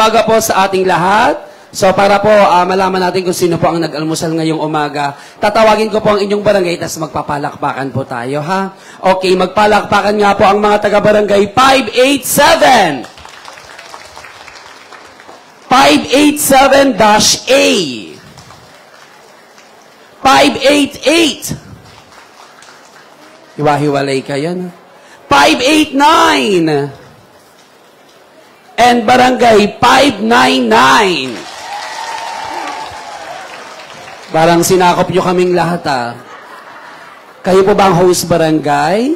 Umaga po sa ating lahat. So para po malaman natin kung sino po ang nag-almusal ngayong umaga, tatawagin ko po ang inyong barangay, tas magpapalakpakan po tayo, ha? Okay, magpalakpakan nga po ang mga taga-barangay 587. 587-A. 588. Hiwa-hiwalay kayo, no? 589. And barangay 599. Parang sinakop nyo kaming lahat, Kayo po ba ang host barangay?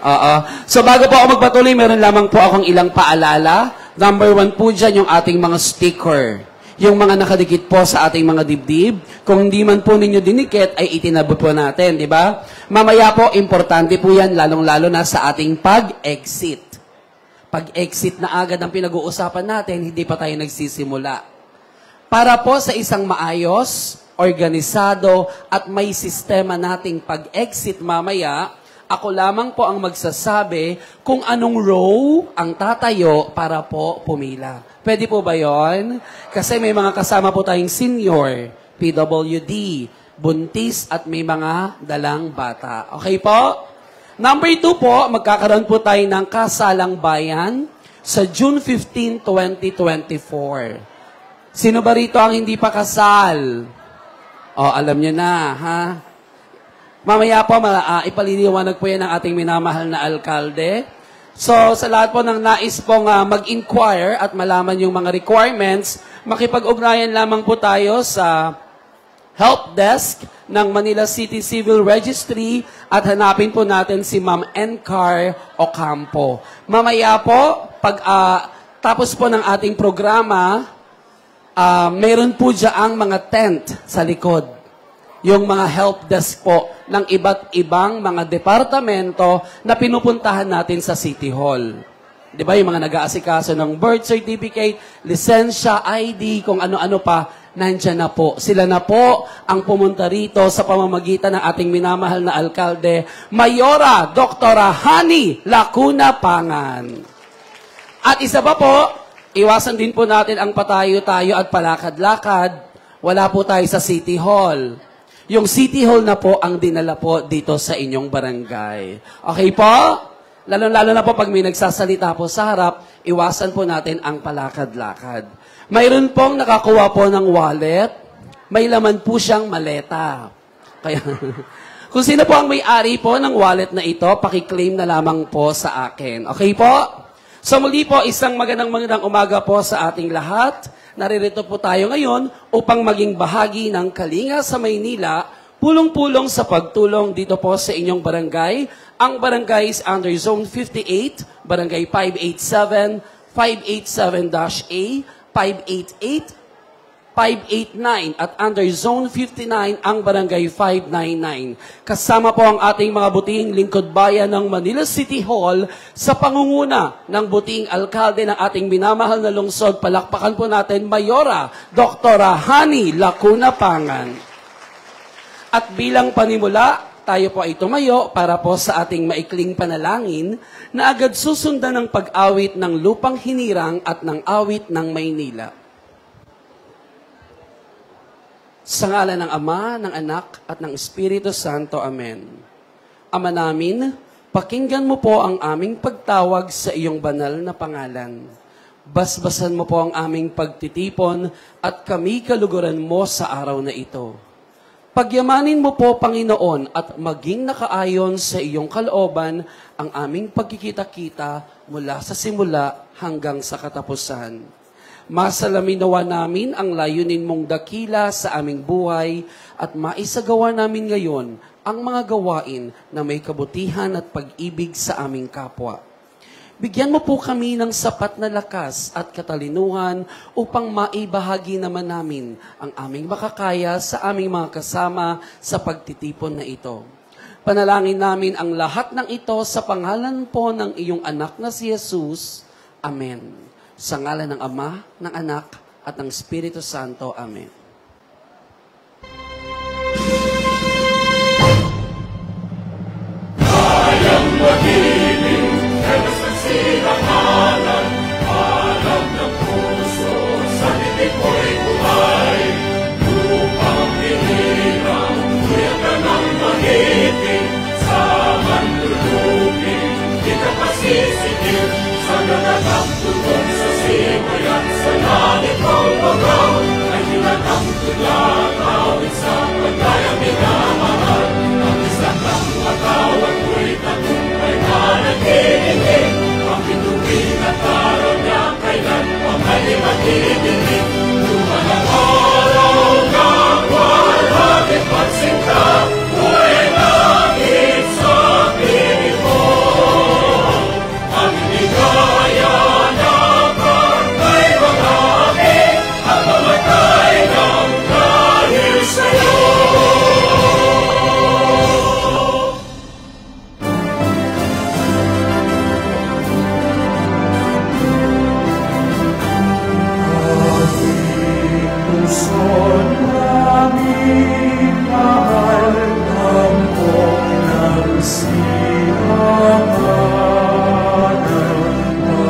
Oo. So bago po ako magpatuloy, meron lamang po akong ilang paalala. Number 1 po dyan yung ating mga sticker. Yung mga nakadikit po sa ating mga dibdib. Kung hindi man po ninyo dinikit, ay itinabot po natin, di ba? Mamaya po, importante po yan, lalong-lalo na sa ating pag-exit. Pag-exit na agad ang pinag-uusapan natin, hindi pa tayo nagsisimula. Para po sa isang maayos, organisado, at may sistema nating pag-exit mamaya, ako lamang po ang magsasabi kung anong row ang tatayo para po pumila. Pwede po ba yon? Kasi may mga kasama po tayong senior, PWD, buntis, at may mga dalang bata. Okay po? Number 2 po, magkakaroon po tayo ng kasalang bayan sa June 15, 2024. Sino ba rito ang hindi pa kasal? Alam nyo na, ha? Mamaya po, ipaliliwanag po yan ng ating minamahal na alkalde. So, sa lahat po ng nais pong mag-inquire at malaman yung mga requirements, makipag-ugnayan lamang po tayo sa help desk ng Manila City Civil Registry at hanapin po natin si Ma'am Encar Ocampo. Mamaya po, pag tapos po ng ating programa, meron po dyaang mga tent sa likod. Yung mga help desk po ng iba't ibang mga departamento na pinupuntahan natin sa City Hall. Di ba? Yung mga nag-aasikaso ng birth certificate, lisensya, ID, kung ano-ano pa, nandyan na po. Sila na po ang pumunta rito sa pamamagitan ng ating minamahal na alkalde, Mayora Dr. Hani Lacuna Pangan. At isa pa po, iwasan din po natin ang patayo-tayo at palakad-lakad. Wala po tayo sa City Hall. Yung City Hall na po ang dinala po dito sa inyong barangay. Okay po? Lalo-lalo na po pag may nagsasalita po sa harap, iwasan po natin ang palakad-lakad. Mayroon pong nakakuha po ng wallet, may laman po siyang maleta. Kaya, kung sino po ang may-ari po ng wallet na ito, pakiklaim na lamang po sa akin. Okay po? So muli po, isang magandang umaga po sa ating lahat. Naririto po tayo ngayon upang maging bahagi ng Kalinga sa Maynila, pulong-pulong sa pagtulong dito po sa inyong barangay. Ang barangay is under Zone 58, Barangay 587, 587-A, 588, 589, at under Zone 59 ang Barangay 599. Kasama po ang ating mga butihing lingkod bayan ng Manila City Hall sa pangunguna ng butihing alkalde ng ating minamahal na lungsod. Palakpakan po natin, Mayora Dr. Hani Lacuna Pangan. At bilang panimula, tayo po ay tumayo para po sa ating maikling panalangin na agad susundan ng pag-awit ng lupang hinirang at ng awit ng Maynila. Sa ngalan ng Ama, ng Anak, at ng Espiritu Santo. Amen. Ama namin, pakinggan mo po ang aming pagtawag sa iyong banal na pangalan. Basbasan mo po ang aming pagtitipon at kami kaluguran mo sa araw na ito. Pagyamanin mo po, Panginoon, at maging nakaayon sa iyong kalooban ang aming pagkikita-kita mula sa simula hanggang sa katapusan. Masalamin nawa namin ang layunin mong dakila sa aming buhay at maisagawa namin ngayon ang mga gawain na may kabutihan at pag-ibig sa aming kapwa. Bigyan mo po kami ng sapat na lakas at katalinuhan upang maibahagi naman namin ang aming makakaya sa aming mga kasama sa pagtitipon na ito. Panalangin namin ang lahat ng ito sa pangalan po ng iyong anak na si Jesus. Amen. Sa ngalan ng Ama, ng Anak, at ng Espiritu Santo. Amen. Kayang mag-ibig, alam ng puso, bibig, sa ganatang tulong sa simoy at sa langit ang bagaw, ay nilatang tulad awit sa pagkayang minamahal. Ang isang ng matawag ko'y tagumpay na nagkikinig, ang bituin at araw niya kailan pa may magdidinig. Lumalang araw ng walhati pansin ka, buhay langit sa piling mo. Ang inigaya na pagkay magami, at mamatay ng dahil sa'yo. Puson namin mahal ang ng silangan,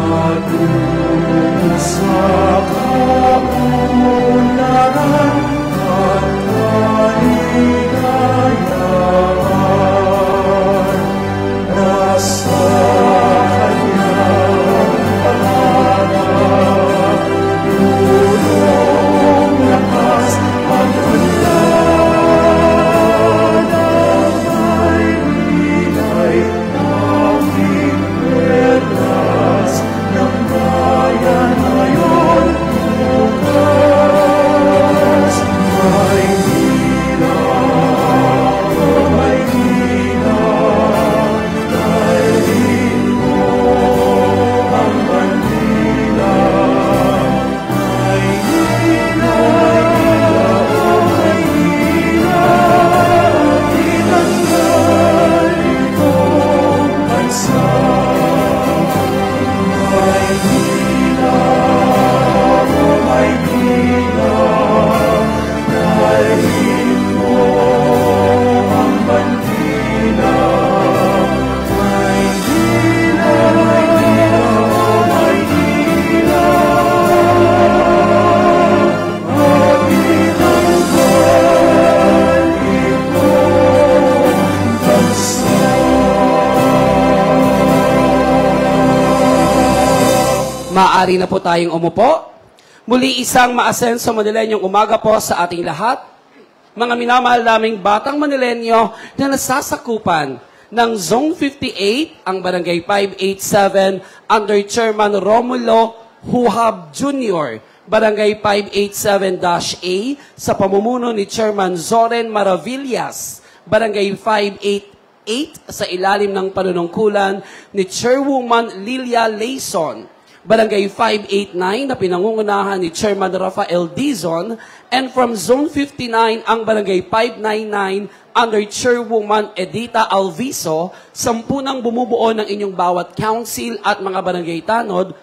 patungo sa kaunlaran at kaligayahan. Nasa kanyang pangarap, tulong lakas ang undan ang may binay aking perlas ng bayan ngayon bukas. May hirap, may hirap, dalhin mo ang Manila. Maaari na po tayong umupo. Muli isang maasenso Manilenyong umaga po sa ating lahat. Mga minamahal naming batang Manilenyo na nasasakupan ng Zone 58, ang Barangay 587, under Chairman Romulo Huhab Jr., Barangay 587-A, sa pamumuno ni Chairman Zoren Maravillas, Barangay 588, sa ilalim ng panunungkulan ni Chairwoman Lilia Layson, Barangay 589 na pinangungunahan ni Chairman Rafael Dizon, and from Zone 59 ang Barangay 599 under Chairwoman Edita Alviso, 10 nang bumubuo ng inyong bawat council at mga barangay tanod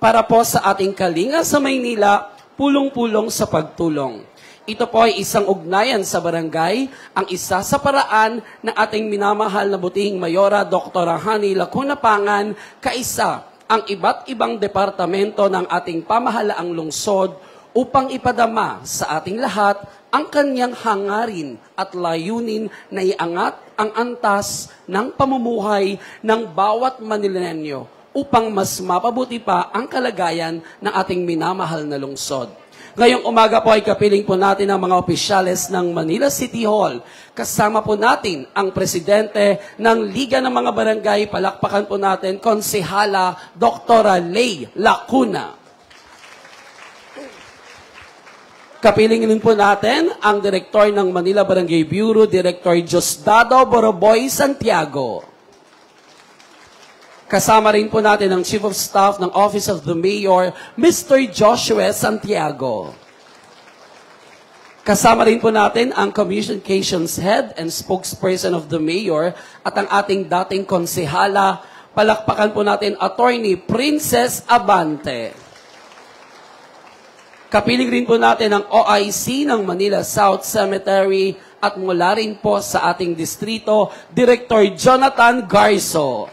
para po sa ating kalinga sa Maynila, pulong-pulong sa pagtulong. Ito po ay isang ugnayan sa barangay, ang isa sa paraan ng ating minamahal na butihing Mayora Dr. Hani Lacuna Pangan, kaisa ang iba't ibang departamento ng ating pamahalaang lungsod upang ipadama sa ating lahat ang kanyang hangarin at layunin na iangat ang antas ng pamumuhay ng bawat Manilenyo upang mas mapabuti pa ang kalagayan ng ating minamahal na lungsod. Ngayong umaga po ay kapiling po natin ang mga opisyales ng Manila City Hall. Kasama po natin ang presidente ng Liga ng mga Barangay. Palakpakan po natin, Konsehala Dr. Lay Lacuna. Kapiling din po natin ang Direktor ng Manila Barangay Bureau, Director Diosdado Boroboy Santiago. Kasama rin po natin ang Chief of Staff ng Office of the Mayor, Mr. Joshua Santiago. Kasama rin po natin ang Communications Head and Spokesperson of the Mayor at ang ating dating konsehala. Palakpakan po natin Attorney Princess Abante. Kapiling rin po natin ang OIC ng Manila South Cemetery at mula rin po sa ating distrito, Director Jonathan Garzo.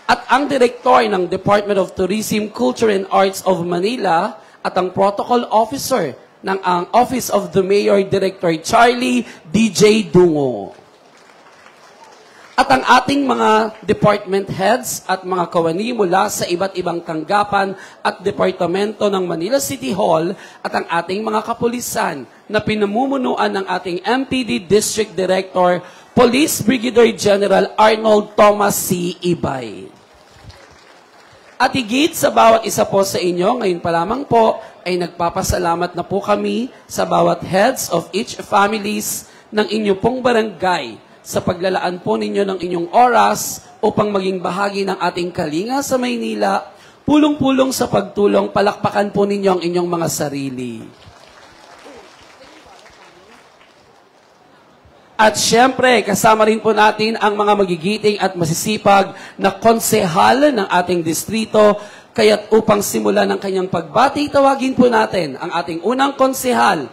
At ang Direktor ng Department of Tourism, Culture and Arts of Manila at ang Protocol Officer ng ang Office of the Mayor, Director Charlie DJ Dungo. at ang ating mga department heads at mga kawani mula sa iba't ibang tanggapan at departamento ng Manila City Hall at ang ating mga kapulisan na pinamumunuan ng ating MPD District Director, Police Brigadier General Arnold Thomas C. Ibay. At higit sa bawat isa po sa inyo, ngayon pa lamang po ay nagpapasalamat na po kami sa bawat heads of each families ng inyo pong barangay sa paglalaan po ninyo ng inyong oras upang maging bahagi ng ating kalinga sa Maynila, pulong-pulong sa pagtulong, palakpakan po ninyo ang inyong mga sarili. At syempre, kasama rin po natin ang mga magigiting at masisipag na konsehal ng ating distrito. Kaya't upang simulan ang kanyang pagbati, tawagin po natin ang ating unang konsehal,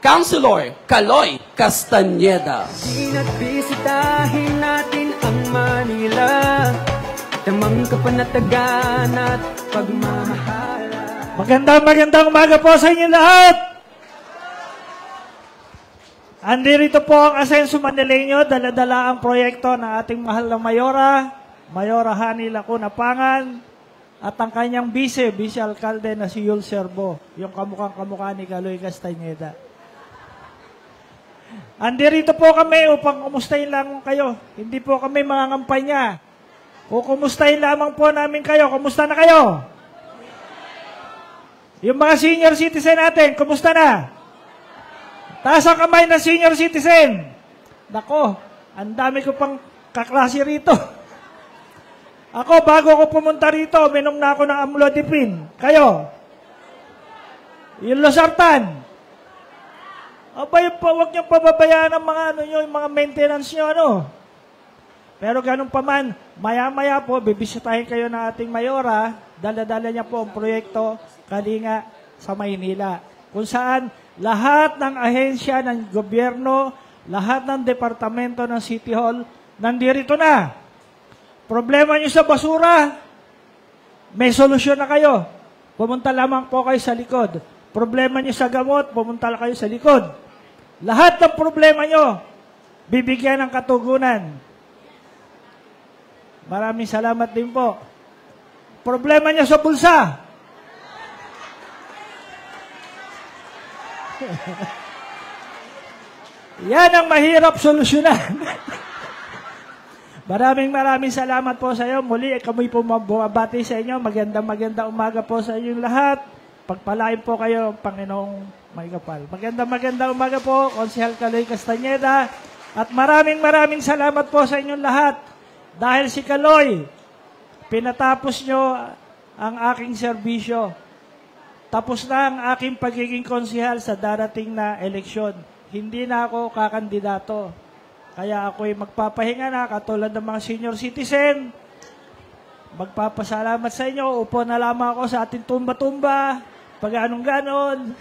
Councilor Kaloy Castañeda. At bisitahin natin ang Manila, tamang kapanatagan at pagmamahala. Magandang umaga po sa inyo lahat. Andirito po ang Asenso Manileño, dala-dala ang proyekto ng ating mahal na Mayora Hani Lacuna Pangan, at ang kanyang vice alkalde na si Yul Serbo, yung kamukhang-kamukha ni Kaloy Castañeda. Andirito po kami upang kumustahin lang kayo. Hindi po kami mga ngampanya. Kukumustahin lamang po namin kayo. Kumusta na kayo? Yung mga senior citizen natin, kumusta na? Taas ang kamay ng senior citizen. Nako, ang dami ko pang kaklase rito. Ako, bago ako pumunta rito, minom na ako ng amlodipine. Kayo? Yung losartan. Abay, huwag niyong pababayaan ang mga, yung mga maintenance niyo, Pero ganun pa man, maya-maya po, bibisitahin kayo ng ating Mayora, dala-dala niya po ang proyekto Kalinga sa Maynila. Kung saan, lahat ng ahensya ng gobyerno, lahat ng departamento ng City Hall, nandirito na. Problema niyo sa basura, may solusyon na kayo. Pumunta lamang po kayo sa likod. Problema niyo sa gamot, pumunta kayo sa likod. Lahat ng problema niyo, bibigyan ng katugunan. Maraming salamat din po. Problema niyo sa bulsa. Yan ang mahirap solusyonan. Maraming salamat po sa iyo. Muli, kami po mababati sa inyo. Magandang umaga po sa inyong lahat. Pagpalain po kayo, Panginoong may kapal. Magandang umaga po, Konsehal Kaloy Castañeda. At maraming salamat po sa inyong lahat. Dahil si Kaloy, pinatapos nyo ang aking serbisyo. Tapos na ang aking pagiging konsehal sa darating na eleksyon. Hindi na ako kakandidato. Kaya ako'y magpapahinga na katulad ng mga senior citizen. Magpapasalamat sa inyo. Upo na lamang ako sa ating tumba-tumba. Pag ganon.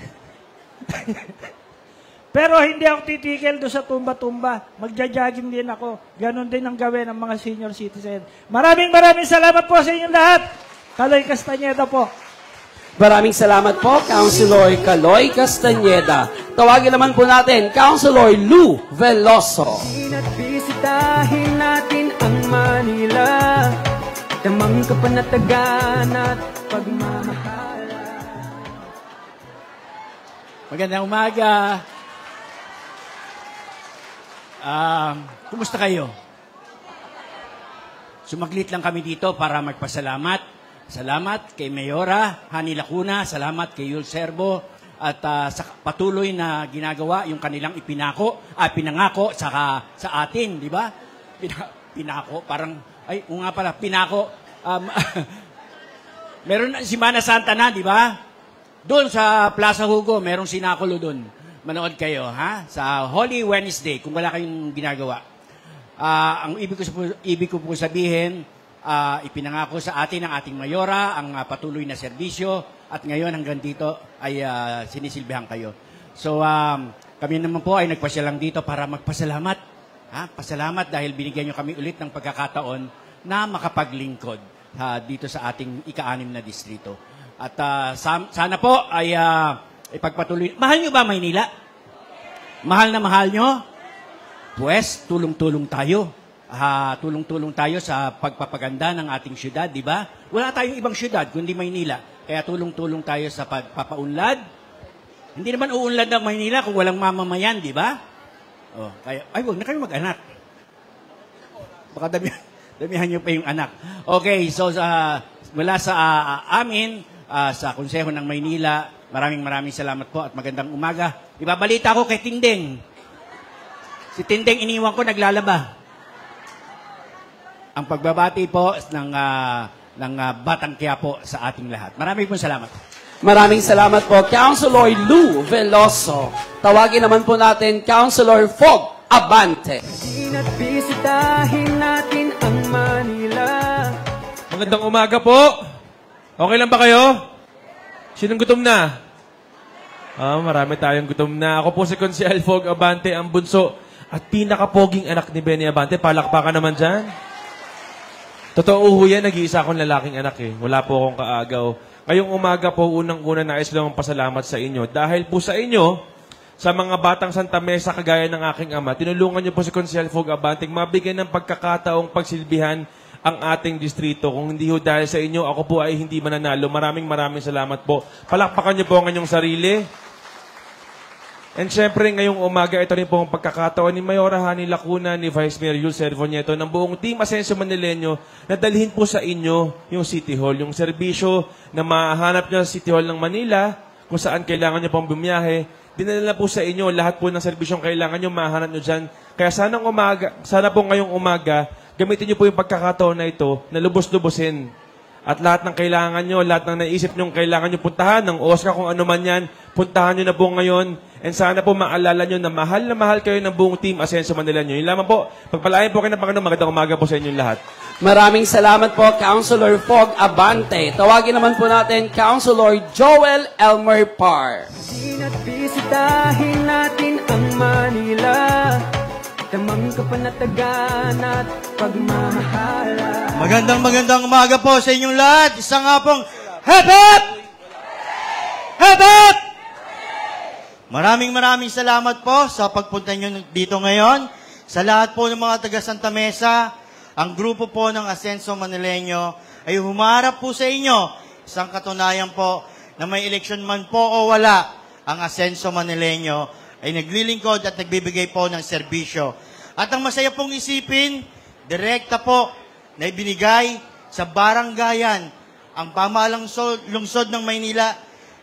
Pero hindi ako titigil doon sa tumba-tumba. Magja-jogging din ako. Ganon din ang gawin ng mga senior citizen. Maraming salamat po sa inyong lahat. Kaloy Castañeda po. Maraming salamat po, Councilor Kaloy Castañeda. Tawagin naman po natin, Councilor Lou Veloso. At bisitahin natin ang Manila, tamang kapanatagan at pagmamahala. Magandang umaga. Kumusta kayo? Sumaglit lang kami dito para magpasalamat. Salamat kay Mayora Hani Lacuna, salamat kay Yul Serbo, at sa patuloy na ginagawa yung kanilang pinangako sa atin, di ba? Pinako, parang, pinako. Meron si Mana Santa na, di ba? Doon sa Plaza Hugo, merong sinakulo doon. Manood kayo, ha? Sa Holy Wednesday, kung wala kayong ginagawa. Ang ibig ko po sabihin, ipinangako sa atin ng ating Mayora ang patuloy na serbisyo, at ngayon hanggang dito ay sinisilbihan kayo. So, kami naman po ay nagpasya lang dito para magpasalamat. Pasalamat dahil binigyan nyo kami ulit ng pagkakataon na makapaglingkod dito sa ating ika-6 na distrito. At sana po ay ipagpatuloy. Mahal nyo ba Maynila? Mahal na mahal nyo? Pues, tulong-tulong tayo. tulong-tulong tayo sa pagpapaganda ng ating syudad, di ba? Wala tayong ibang syudad kundi Maynila. Kaya tulong-tulong tayo sa pagpapaunlad. Hindi naman uunlad ng Maynila kung walang mamamayan, di ba? Oh, kaya, ay, huwag na kayo mag-anak. Baka damihan nyo pa yung anak. Okay, so mula sa amin, sa Konseho ng Maynila, maraming salamat po at magandang umaga. Ibabalita ko kay Tindeng. Si Tindeng iniwan ko, naglalaba. Ang pagbabati po ng Batang Quiapo sa ating lahat. Maraming salamat. Maraming salamat po, Councilor Lou Veloso. Tawagin naman po natin, Councilor Fog Abante. At bisitahin natin ang Manila. Magandang umaga po. Okay lang ba kayo? Sinong gutom na? Marami tayong gutom na. Ako po si Consel Fog Abante, ang bunso at pinakapoging anak ni Benny Abante. Palakpakan naman dyan. Totoo ho yan, nag-iisa akong lalaking anak eh. Wala po akong kaagaw. Ngayong umaga po, unang-una nais lang pasalamat sa inyo. Dahil po sa inyo, sa mga batang Santa Mesa kagaya ng aking ama, tinulungan niyo po si Consel Fog Abante mabigyan ng pagkakataong pagsilbihan ang ating distrito. Kung hindi ho dahil sa inyo, ako po ay hindi mananalo. Maraming salamat po. Palakpakan niyo po ang inyong sarili. And syempre, ngayong umaga, ito rin po ang pagkakataon ni Mayora Hani Lacuna, ni Vice Mayor Yul Servonieto, ng buong Team Asensio Manileño na dalhin po sa inyo yung City Hall, yung serbisyo na mahanap nyo sa City Hall ng Manila, kung saan kailangan nyo pong bumiyahe. Dinala po sa inyo lahat po ng serbisyong kailangan nyo, mahanap nyo dyan. Kaya sana po ngayong umaga, gamitin nyo po yung pagkakataon na ito na lubos-lubosin. At lahat ng kailangan nyo, lahat ng naisip nyo kailangan nyo puntahan, ng Oscar kung ano man yan, puntahan nyo na po ngayon. And sana po maalala nyo na mahal kayo ng buong Team Asensio Manileño. Yun lamang po. Pagpalain po kayo ng Panginoon. Magandang umaga po sa inyong lahat. Maraming salamat po, Councilor Fog Abante. Tawagin naman po natin, Councilor Joel Elmer Par. At bisitahin natin ang Manila. Tamang kapanatagan at pagmamahala. Magandang umaga po sa inyong lahat. Isa nga pong hep hep! Hep hep! Maraming salamat po sa pagpunta nyo dito ngayon. Sa lahat po ng mga taga Santa Mesa, ang grupo po ng Asensio Manileño ay humarap po sa inyo. Isang katunayan po na may eleksyon man po o wala, ang Asensio Manileño ay naglilingkod at nagbibigay po ng serbisyo. At ang masaya pong isipin, direkta po na ibinigay sa baranggayan ang pamahalang lungsod ng Maynila.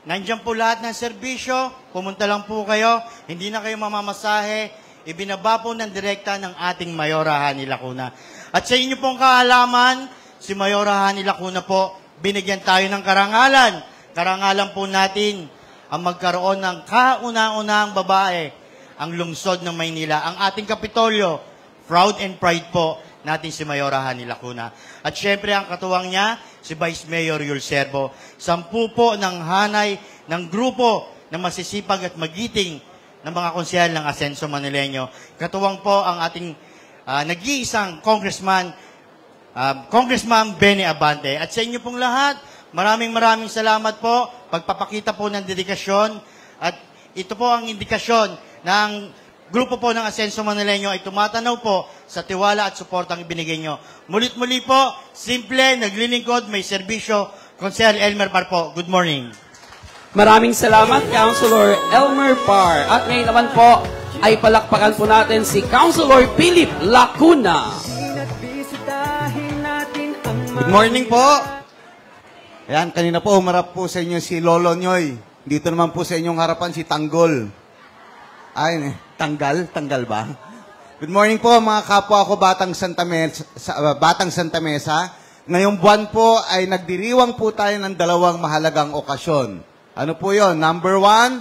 Nandiyan po lahat ng serbisyo, pumunta lang po kayo, hindi na kayo mamamasahe, ibinaba po ng direkta ng ating Mayora Hani Lacuna. At sa inyo pong kaalaman, si Mayora Hani Lacuna po, binigyan tayo ng karangalan. Karangalan po natin ang magkaroon ng kauna-unahang babae, ang lungsod ng Maynila, ang ating Kapitolyo. Proud and pride po natin si Mayora Hani Lacuna. At syempre ang katuwang niya, si Vice Mayor Yul Servo. 10 po ng hanay ng grupo na masisipag at magiting ng mga konsehal ng Asensio Manileño. Katuwang po ang ating nag-iisang Congressman Benny Abante. At sa inyo pong lahat, maraming salamat po. Pagpapakita po ng dedikasyon. At ito po ang indikasyon ng grupo po ng Asensio Manileño ay tumatanaw po sa tiwala at suportang ibinigay nyo. Mulit-muli po, simple, naglilingkod, may serbisyo. Consel Elmer Par po. Good morning. Maraming salamat, Councilor Elmer Par. At ngayon naman po, ay palakpakan po natin si Councilor Philip Lacuna. At bisitahin natin ang Good morning po. Ayan, kanina po humarap po sa inyo si Lolo Nyoy. Dito naman po sa inyong harapan si Tanggol. Ay, tanggal ba? Good morning po mga kapwa ko Batang Santa Mesa. Ngayong buwan po ay nagdiriwang po tayo ng 2 mahalagang okasyon. Ano po yon? Number 1,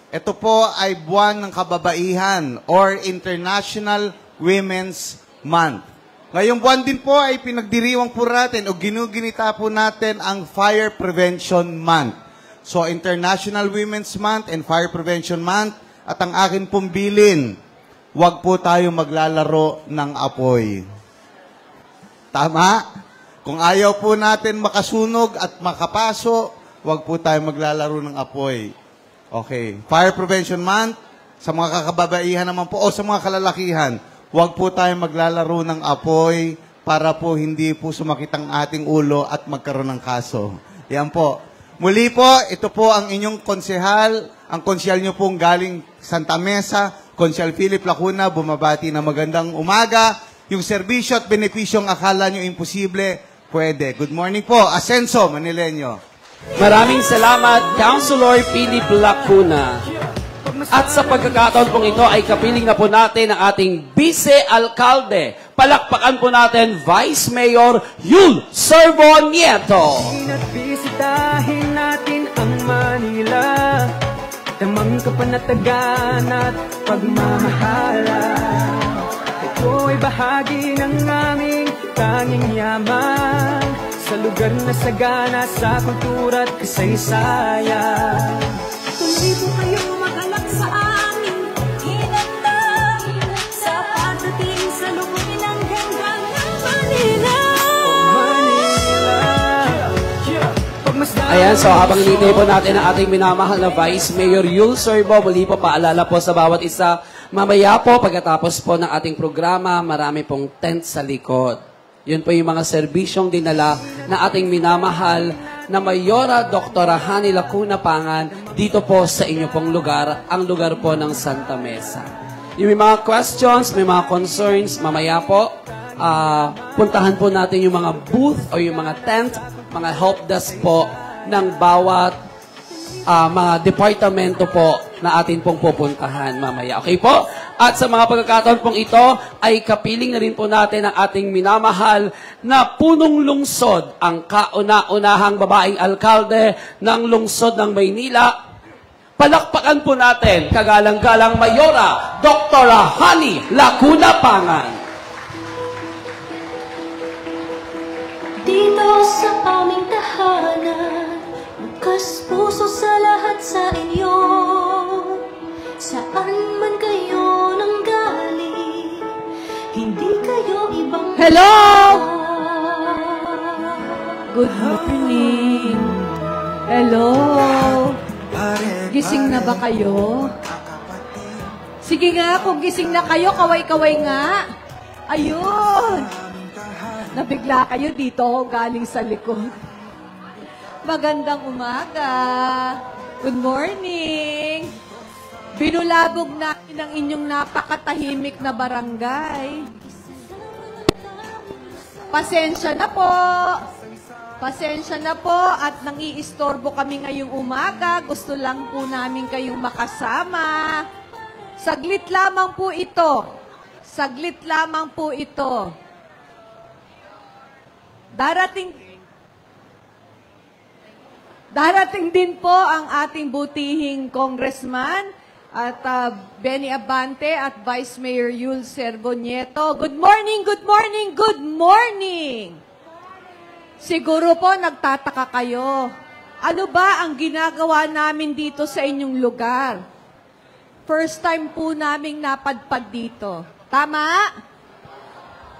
ito po ay buwan ng kababaihan or International Women's Month. Ngayong buwan din po ay pinagdiriwang po natin o ginuginita po natin ang Fire Prevention Month. So International Women's Month and Fire Prevention Month. At ang akin pong bilin, huwag po tayo maglalaro ng apoy. Tama? Kung ayaw po natin makasunog at makapaso, huwag po tayo maglalaro ng apoy. Okay. Fire Prevention Month, sa mga kakababaihan naman po, o sa mga kalalakihan, huwag po tayo maglalaro ng apoy para po hindi po sumakit ang ating ulo at magkaroon ng kaso. Yan po. Muli po, ito po ang inyong konsehal, ang konsyal nyo pong galing Santa Mesa, Konsyal Philip Lacuna, bumabati na magandang umaga. Yung serbisyo at benepisyong akala nyo imposible, pwede. Good morning po, Asenso, Manileño. Maraming salamat, Councilor Philip Lacuna. At sa pagkakataon pong ito ay kapiling na po natin ang ating Vice-Alcalde. Palakpakan po natin Vice Mayor Yul Servo Nieto. At bisitahin natin ang Manila, tamang kapanatagan at pagmamahalan. Ito ay bahagi ng aming tanging yaman, sa lugar na sagana sa kultura at kasaysayan. Tuloy po kayo magalak sa aming hinanda, sa pagdating sa lubungin ng gandang ng Manila. Ayan, so habang hinintay po natin ang ating minamahal na Vice Mayor Yul Servo, muli po paalala po sa bawat isa, mamaya po pagkatapos po ng ating programa, marami pong tent sa likod. Yun po yung mga serbisyong dinala na ating minamahal na Mayora Dr. Hani Lacuna Pangan dito po sa inyo pong lugar, ang lugar po ng Santa Mesa. Yung may mga questions, may mga concerns, mamaya po, puntahan po natin yung mga booth o yung mga tent, mga help desk po ng bawat mga departamento po na atin pong pupuntahan mamaya. Okay po? At sa mga pagkakataon pong ito, ay kapiling na rin po natin ang ating minamahal na punong lungsod, ang kauna-unahang babaeng alkalde ng lungsod ng Maynila. Palakpakan po natin, kagalang-galang Mayora, Dr. Hani Lacuna Pangan. Dito sa aming tahanan, bukas puso sa lahat sa inyo. Saan man kayo nanggaling, hindi kayo ibang... Hello! Good morning. Hello. Gising na ba kayo? Sige nga, kung gising na kayo, kaway-kaway nga. Ayun. Nabigla kayo dito ako galing sa likod. Magandang umaga. Good morning. Binulabog natin ang inyong napakatahimik na barangay. Pasensya na po. Pasensya na po at nang-iistorbo kami ngayong umaga. Gusto lang po namin kayong makasama. Saglit lamang po ito. Saglit lamang po ito. Darating din po ang ating butihing congressman at Benny Abante at Vice Mayor Yul Servo Nieto. Good morning, good morning, good morning! Siguro po nagtataka kayo. Ano ba ang ginagawa namin dito sa inyong lugar? First time po naming napadpad dito. Tama?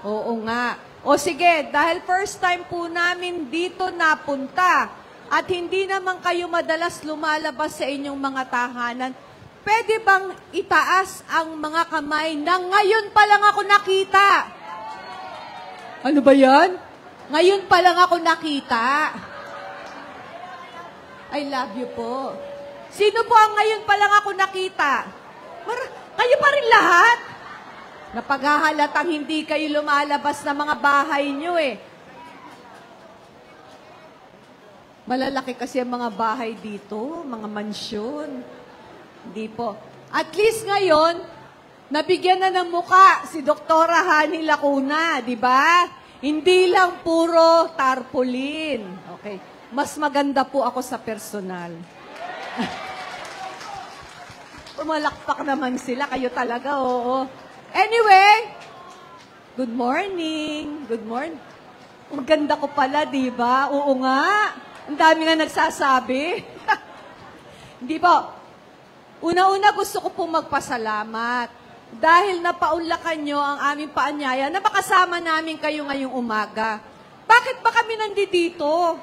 Oo nga. O sige, dahil first time po namin dito napunta at hindi naman kayo madalas lumalabas sa inyong mga tahanan, pwede bang itaas ang mga kamay na ngayon pa lang ako nakita? Ano ba yan? Ngayon pa lang ako nakita. I love you po. Sino po ang ngayon pa lang ako nakita? Kayo pa rin lahat? Napaghahalatang hindi kayo lumalabas na mga bahay nyo eh. Malalaki kasi ang mga bahay dito, mga mansyon. Hindi po. At least ngayon, nabigyan na ng muka si Dr. Hani Lacuna, di ba? Hindi lang puro tarpaulin. Okay. Mas maganda po ako sa personal. Pumalakpak naman sila, kayo talaga, oo. Anyway, good morning. Good morning. Ang ganda ko pala, di ba? Oo nga. Ang dami nga nagsasabi. Hindi po. Una-una gusto ko pong magpasalamat. Dahil napaunlakan nyo ang aming paanyaya na makasama namin kayo ngayong umaga. Bakit ba kami nandito?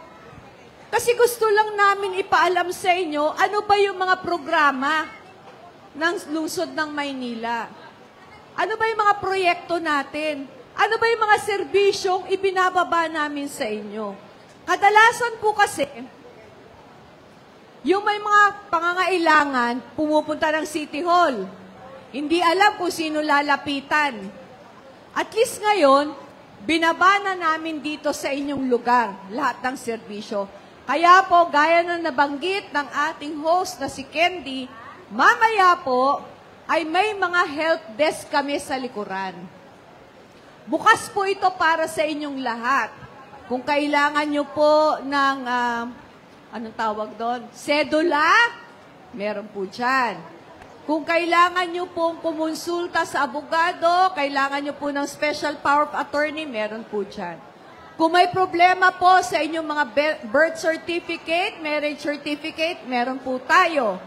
Kasi gusto lang namin ipaalam sa inyo ano ba yung mga programa ng lungsod ng Maynila. Ano ba yung mga proyekto natin? Ano ba yung mga serbisyong ibinababa namin sa inyo? Kadalasan po kasi, yung may mga pangangailangan, pumupunta ng City Hall. Hindi alam kung sino lalapitan. At least ngayon, binaba na namin dito sa inyong lugar lahat ng serbisyo. Kaya po, gaya na nabanggit ng ating host na si Candy, mamaya po ay may mga help desk kami sa likuran. Bukas po ito para sa inyong lahat. Kung kailangan nyo po ng, anong tawag doon? Sedula, meron po dyan. Kung kailangan nyo pong kumonsulta sa abogado, kailangan nyo po ng special power of attorney, meron po dyan. Kung may problema po sa inyong mga birth certificate, marriage certificate, meron po tayo.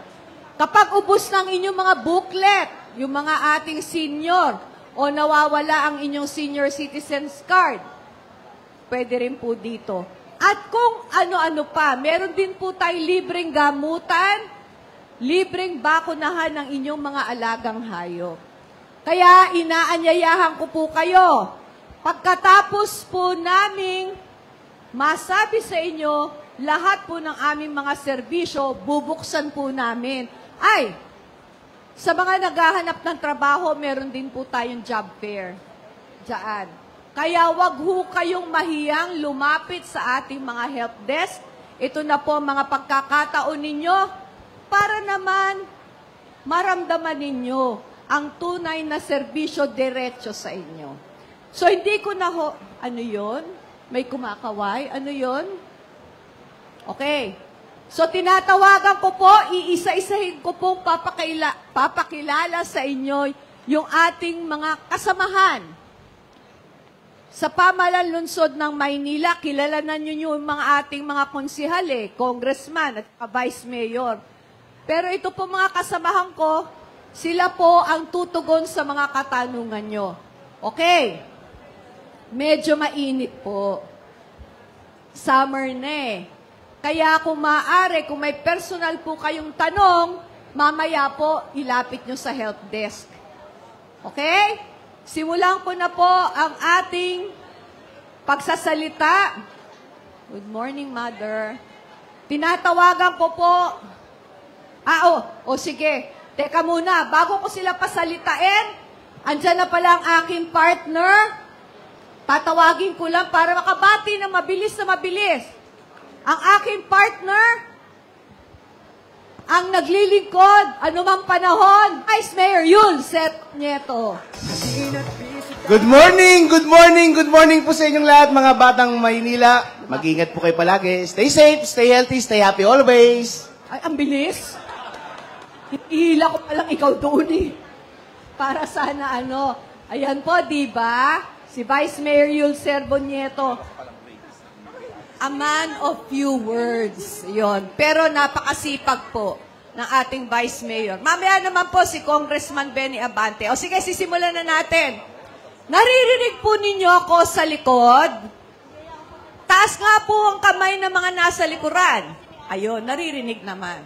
Kapag ubos ng inyong mga booklet, yung mga ating senior, o nawawala ang inyong senior citizens card, pwede rin po dito. At kung ano-ano pa, meron din po tayo libreng gamutan, libreng bakunahan ng inyong mga alagang hayop. Kaya inaanyayahan ko po kayo, pagkatapos po naming masabi sa inyo, lahat po ng aming mga serbisyo, bubuksan po namin. Ay, sa mga naghahanap ng trabaho, meron din po tayong job fair. Diyan. Kaya wag ho kayong mahiyang lumapit sa ating mga help desk. Ito na po mga pagkakataon ninyo para naman maramdaman ninyo ang tunay na serbisyo diretso sa inyo. So, hindi ko na ho, ano yon? May kumakaway? Ano yon? Okay. So, tinatawagan ko po, iisa-isahin ko pong papakilala sa inyo yung ating mga kasamahan. Sa pamahalaan lungsod ng Maynila, kilala na nyo yung mga ating mga konsihal, congressman at vice mayor. Pero ito po mga kasamahan ko, sila po ang tutugon sa mga katanungan nyo. Okay. Medyo mainit po. Summer na Kaya kung maaari, kung may personal po kayong tanong, mamaya po, ilapit nyo sa help desk. Okay? Simulan ko na po ang ating pagsasalita. Good morning, Mother. Tinatawagan ko po. Sige. Teka muna, bago ko sila pasalitain, andyan na pala ang aking partner. Tatawagin ko lang para makabati ng mabilis na mabilis. Ang aking partner, ang naglilingkod, anumang panahon, Vice Mayor Yul Servonyeto. Good morning po sa inyong lahat, mga batang Maynila. Mag-ingat po kayo palagi. Stay safe, stay healthy, stay happy always. Ay, ang bilis. Hihila ko palang ikaw doon Para sana ayan po, di ba? Si Vice Mayor Yul Servonyeto. A man of few words. Yon. Pero napakasipag po ng ating Vice Mayor. Mamaya naman po si Congressman Benny Abante. O sige, sisimulan na natin. Naririnig po ninyo ako sa likod? Taas nga po ang kamay ng mga nasa likuran. Ayun, naririnig naman.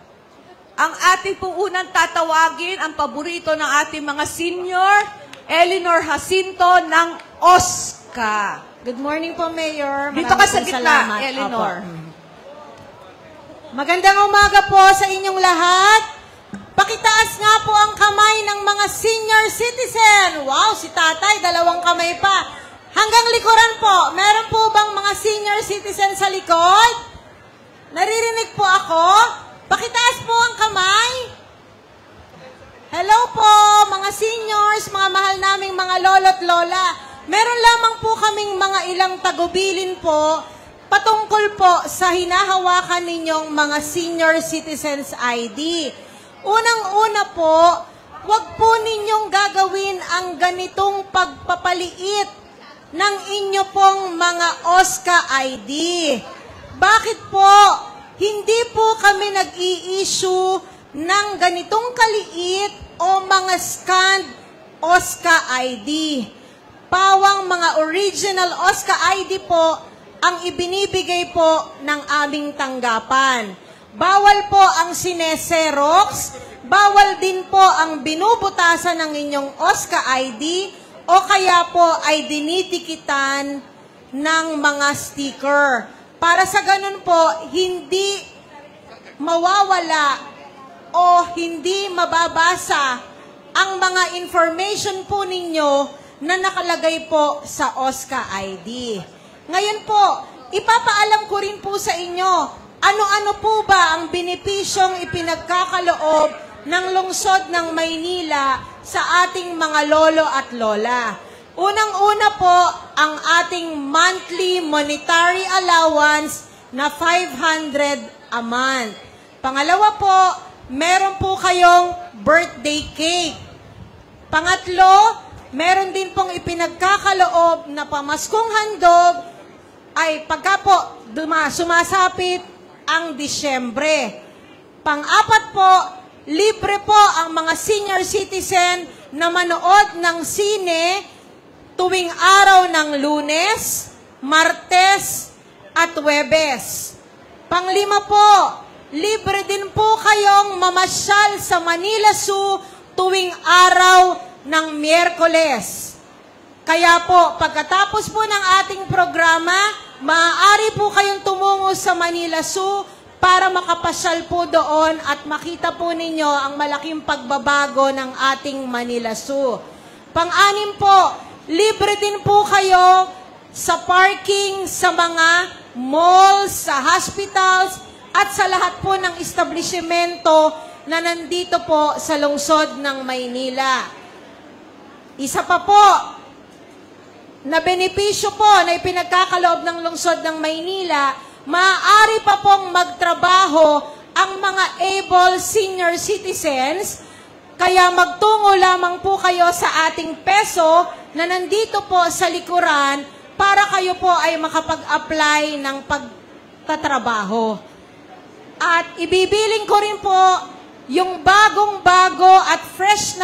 Ang ating po unang tatawagin, ang paborito ng ating mga senior, Eleanor Jacinto ng OSCA. Good morning po, Mayor. Dito ka sa gitna, Eleanor. Magandang umaga po sa inyong lahat. Pakitaas nga po ang kamay ng mga senior citizen. Wow, si tatay, 2 kamay pa. Hanggang likuran po, meron po bang mga senior citizen sa likod? Naririnig po ako? Pakitaas po ang kamay. Hello po, mga seniors, mga mahal naming mga lolo't lola. Meron lamang po kaming mga ilang tagubilin po patungkol po sa hinahawakan ninyong mga senior citizens ID. Unang-una po, wag po ninyong gagawin ang ganitong pagpapaliit ng inyo pong mga OSCA ID. Bakit po? Hindi po kami nag-i-issue ng ganitong kaliit o mga scanned OSCA ID. Pawang mga original OSCA ID po ang ibinibigay po ng aming tanggapan. Bawal po ang sineserox, bawal din po ang binubutasan ng inyong OSCA ID o kaya po ay dinitikitan ng mga sticker. Para sa ganun po, hindi mawawala o hindi mababasa ang mga information po ninyo na nakalagay po sa OSCA ID. Ngayon po, ipapaalam ko rin po sa inyo, ano-ano po ba ang benepisyong ipinagkakaloob ng lungsod ng Maynila sa ating mga lolo at lola? Unang-una po, ang ating monthly monetary allowance na 500 a month. Pangalawa po, meron po kayong birthday cake. Pangatlo, meron din pong ipinagkakaloob na pamaskong handog ay pagka po sumasapit ang Disyembre. Pang-apat po, libre po ang mga senior citizen na manood ng sine tuwing araw ng Lunes, Martes, at Huwebes. Pang-lima po, libre din po kayong mamasyal sa Manila Zoo tuwing araw ng Miyerkules. Kaya po, pagkatapos po ng ating programa, maaari po kayong tumungo sa Manila Zoo para makapasyal po doon at makita po ninyo ang malaking pagbabago ng ating Manila Zoo. Pang-anim po, libre din po kayo sa parking sa mga malls, sa hospitals, at sa lahat po ng establishmento na nandito po sa lungsod ng Maynila. Isa pa po, na benepisyo po na ipinagkakaloob ng lungsod ng Maynila, maaari pa pong magtrabaho ang mga able senior citizens, kaya magtungo lamang po kayo sa ating peso na nandito po sa likuran para kayo po ay makapag-apply ng pagtatrabaho. At ibibiling ko rin po yung bagong-bago at fresh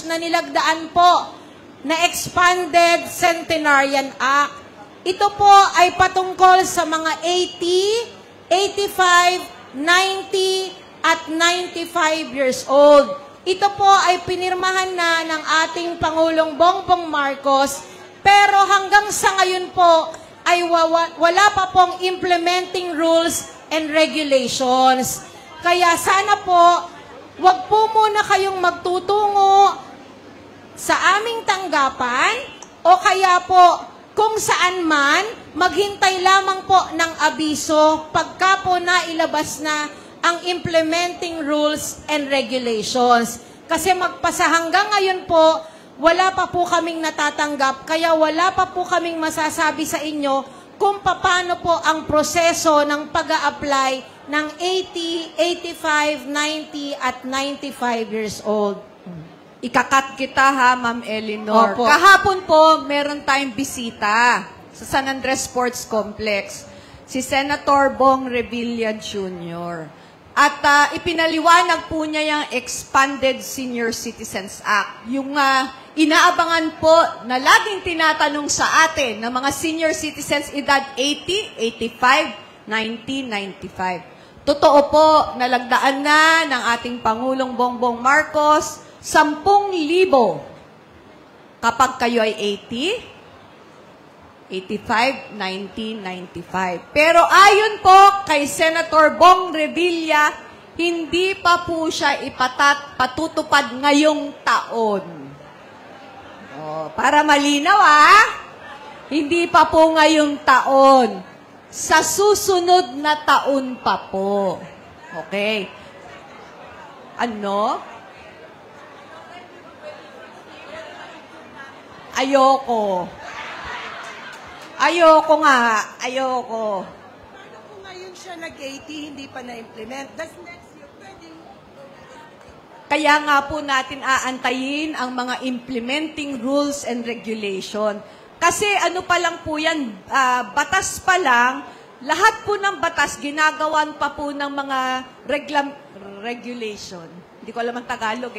na nilagdaan po na Expanded Centenarian Act. Ito po ay patungkol sa mga 80, 85, 90, at 95 years old. Ito po ay pinirmahan na ng ating Pangulong Bongbong Marcos, pero hanggang sa ngayon po ay wala pa pong implementing rules and regulations. Kaya sana po, wag po muna kayong magtutungo sa aming tanggapan o kaya po kung saan man, maghintay lamang po ng abiso pagka po nailabas na ang implementing rules and regulations. Kasi magpasa hanggang ngayon po, wala pa po kaming natatanggap, kaya wala pa po kaming masasabi sa inyo kung paano po ang proseso ng pag-a-apply ng 80, 85, 90 at 95 years old. Ikakat kita ha, Ma'am Eleanor. Opo. Kahapon po, meron tayong bisita sa San Andres Sports Complex. Si Senator Bong Revilla Jr. At ipinaliwanag po niya yung Expanded Senior Citizens Act. Yung inaabangan po na laging tinatanong sa atin ng mga senior citizens edad 80, 85, 90, 95. Totoo po, nalagdaan na ng ating Pangulong Bongbong Marcos 10,000 kapag kayo ay 80, 85, 90, 95. Pero ayon po kay Senator Bong Revilla, hindi pa po siya patutupad ngayong taon. Para malinaw hindi pa po ngayong taon. Sa susunod na taon pa po. Okay. Ano? Ayoko. Ayoko nga. Ayoko. Kung ngayon siya nag-80, hindi pa na-implement. That's next year. Pwede. Kaya nga po natin aantayin ang mga implementing rules and regulation. Kasi ano pa lang po yan, batas pa lang, lahat po ng batas, ginagawan pa po ng mga regulation. Hindi ko alam ang Tagalog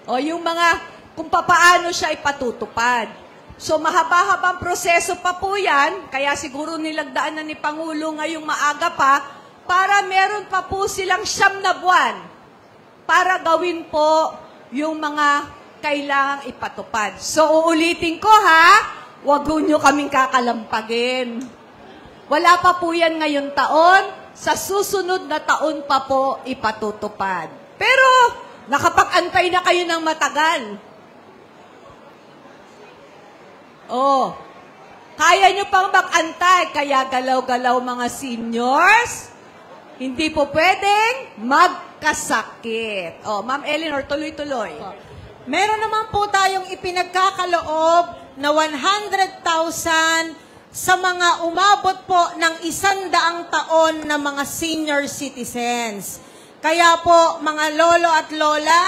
O yung mga kung papaano siya ipatutupad. So, mahaba-habang proseso pa po yan, kaya siguro nilagdaan na ni Pangulo ngayong maaga pa para meron pa po silang 9 na buwan para gawin po yung mga kailangang ipatupad. So, uulitin ko ha, wag nyo kaming kakalampagin. Wala pa po yan ngayon taon, sa susunod na taon pa po ipatutupad. Pero, nakapag-antay na kayo ng matagal. Oh, kaya nyo pang mag-antay, kaya galaw-galaw mga seniors, hindi po pwedeng magkasakit. Oh, Ma'am Eleanor, tuloy-tuloy. Meron naman po tayong ipinagkakaloob na 100,000 sa mga umabot po ng 100 taon na mga senior citizens. Kaya po, mga lolo at lola,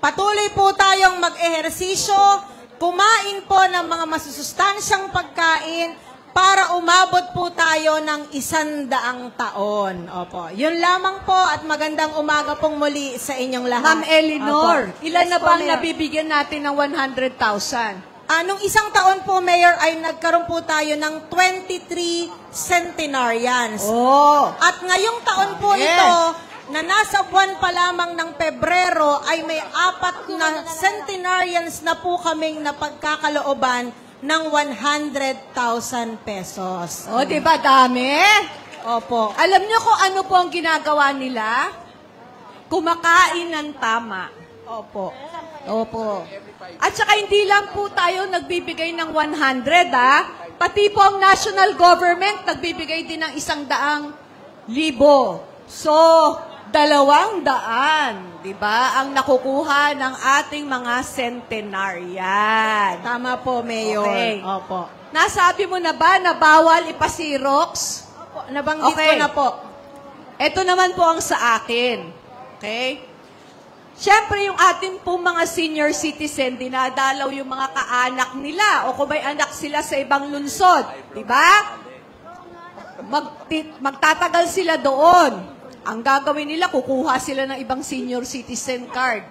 patuloy po tayong mag-ehersisyo, kumain po ng mga masusustansyang pagkain para umabot po tayo ng 100 taon. Opo. Yun lamang po at magandang umaga pong muli sa inyong lahat. Ma'am Eleanor, Opo. ilan Yes na po, bang Mayor. nabibigyan natin ng 100,000? Nung isang taon po, Mayor, ay nagkaroon po tayo ng 23 centenarians. Oh. At ngayong taon po ito, na nasa buwan pa lamang ng Pebrero, ay may 4 na centenarians na po kaming napagkakalooban ng 100,000 pesos. O, di ba dami? Opo. Alam niyo kung ano po ang ginagawa nila? Kumakain ng tama. Opo. Opo. At saka hindi lang po tayo nagbibigay ng 100, pati po ang national government nagbibigay din ng 100,000. So, 200, di ba, ang nakukuha ng ating mga centenarian. Tama po, Mayor. Okay. Opo. Nasabi mo na ba na bawal ipasirox? Opo, nabanggit ko na po. Ito naman po ang sa akin. Okay? Siyempre, yung ating pong mga senior citizen, dinadalaw yung mga kaanak nila o kung may anak sila sa ibang lungsod. Di ba? Magtatagal sila doon. Ang gagawin nila, kukuha sila ng ibang senior citizen card.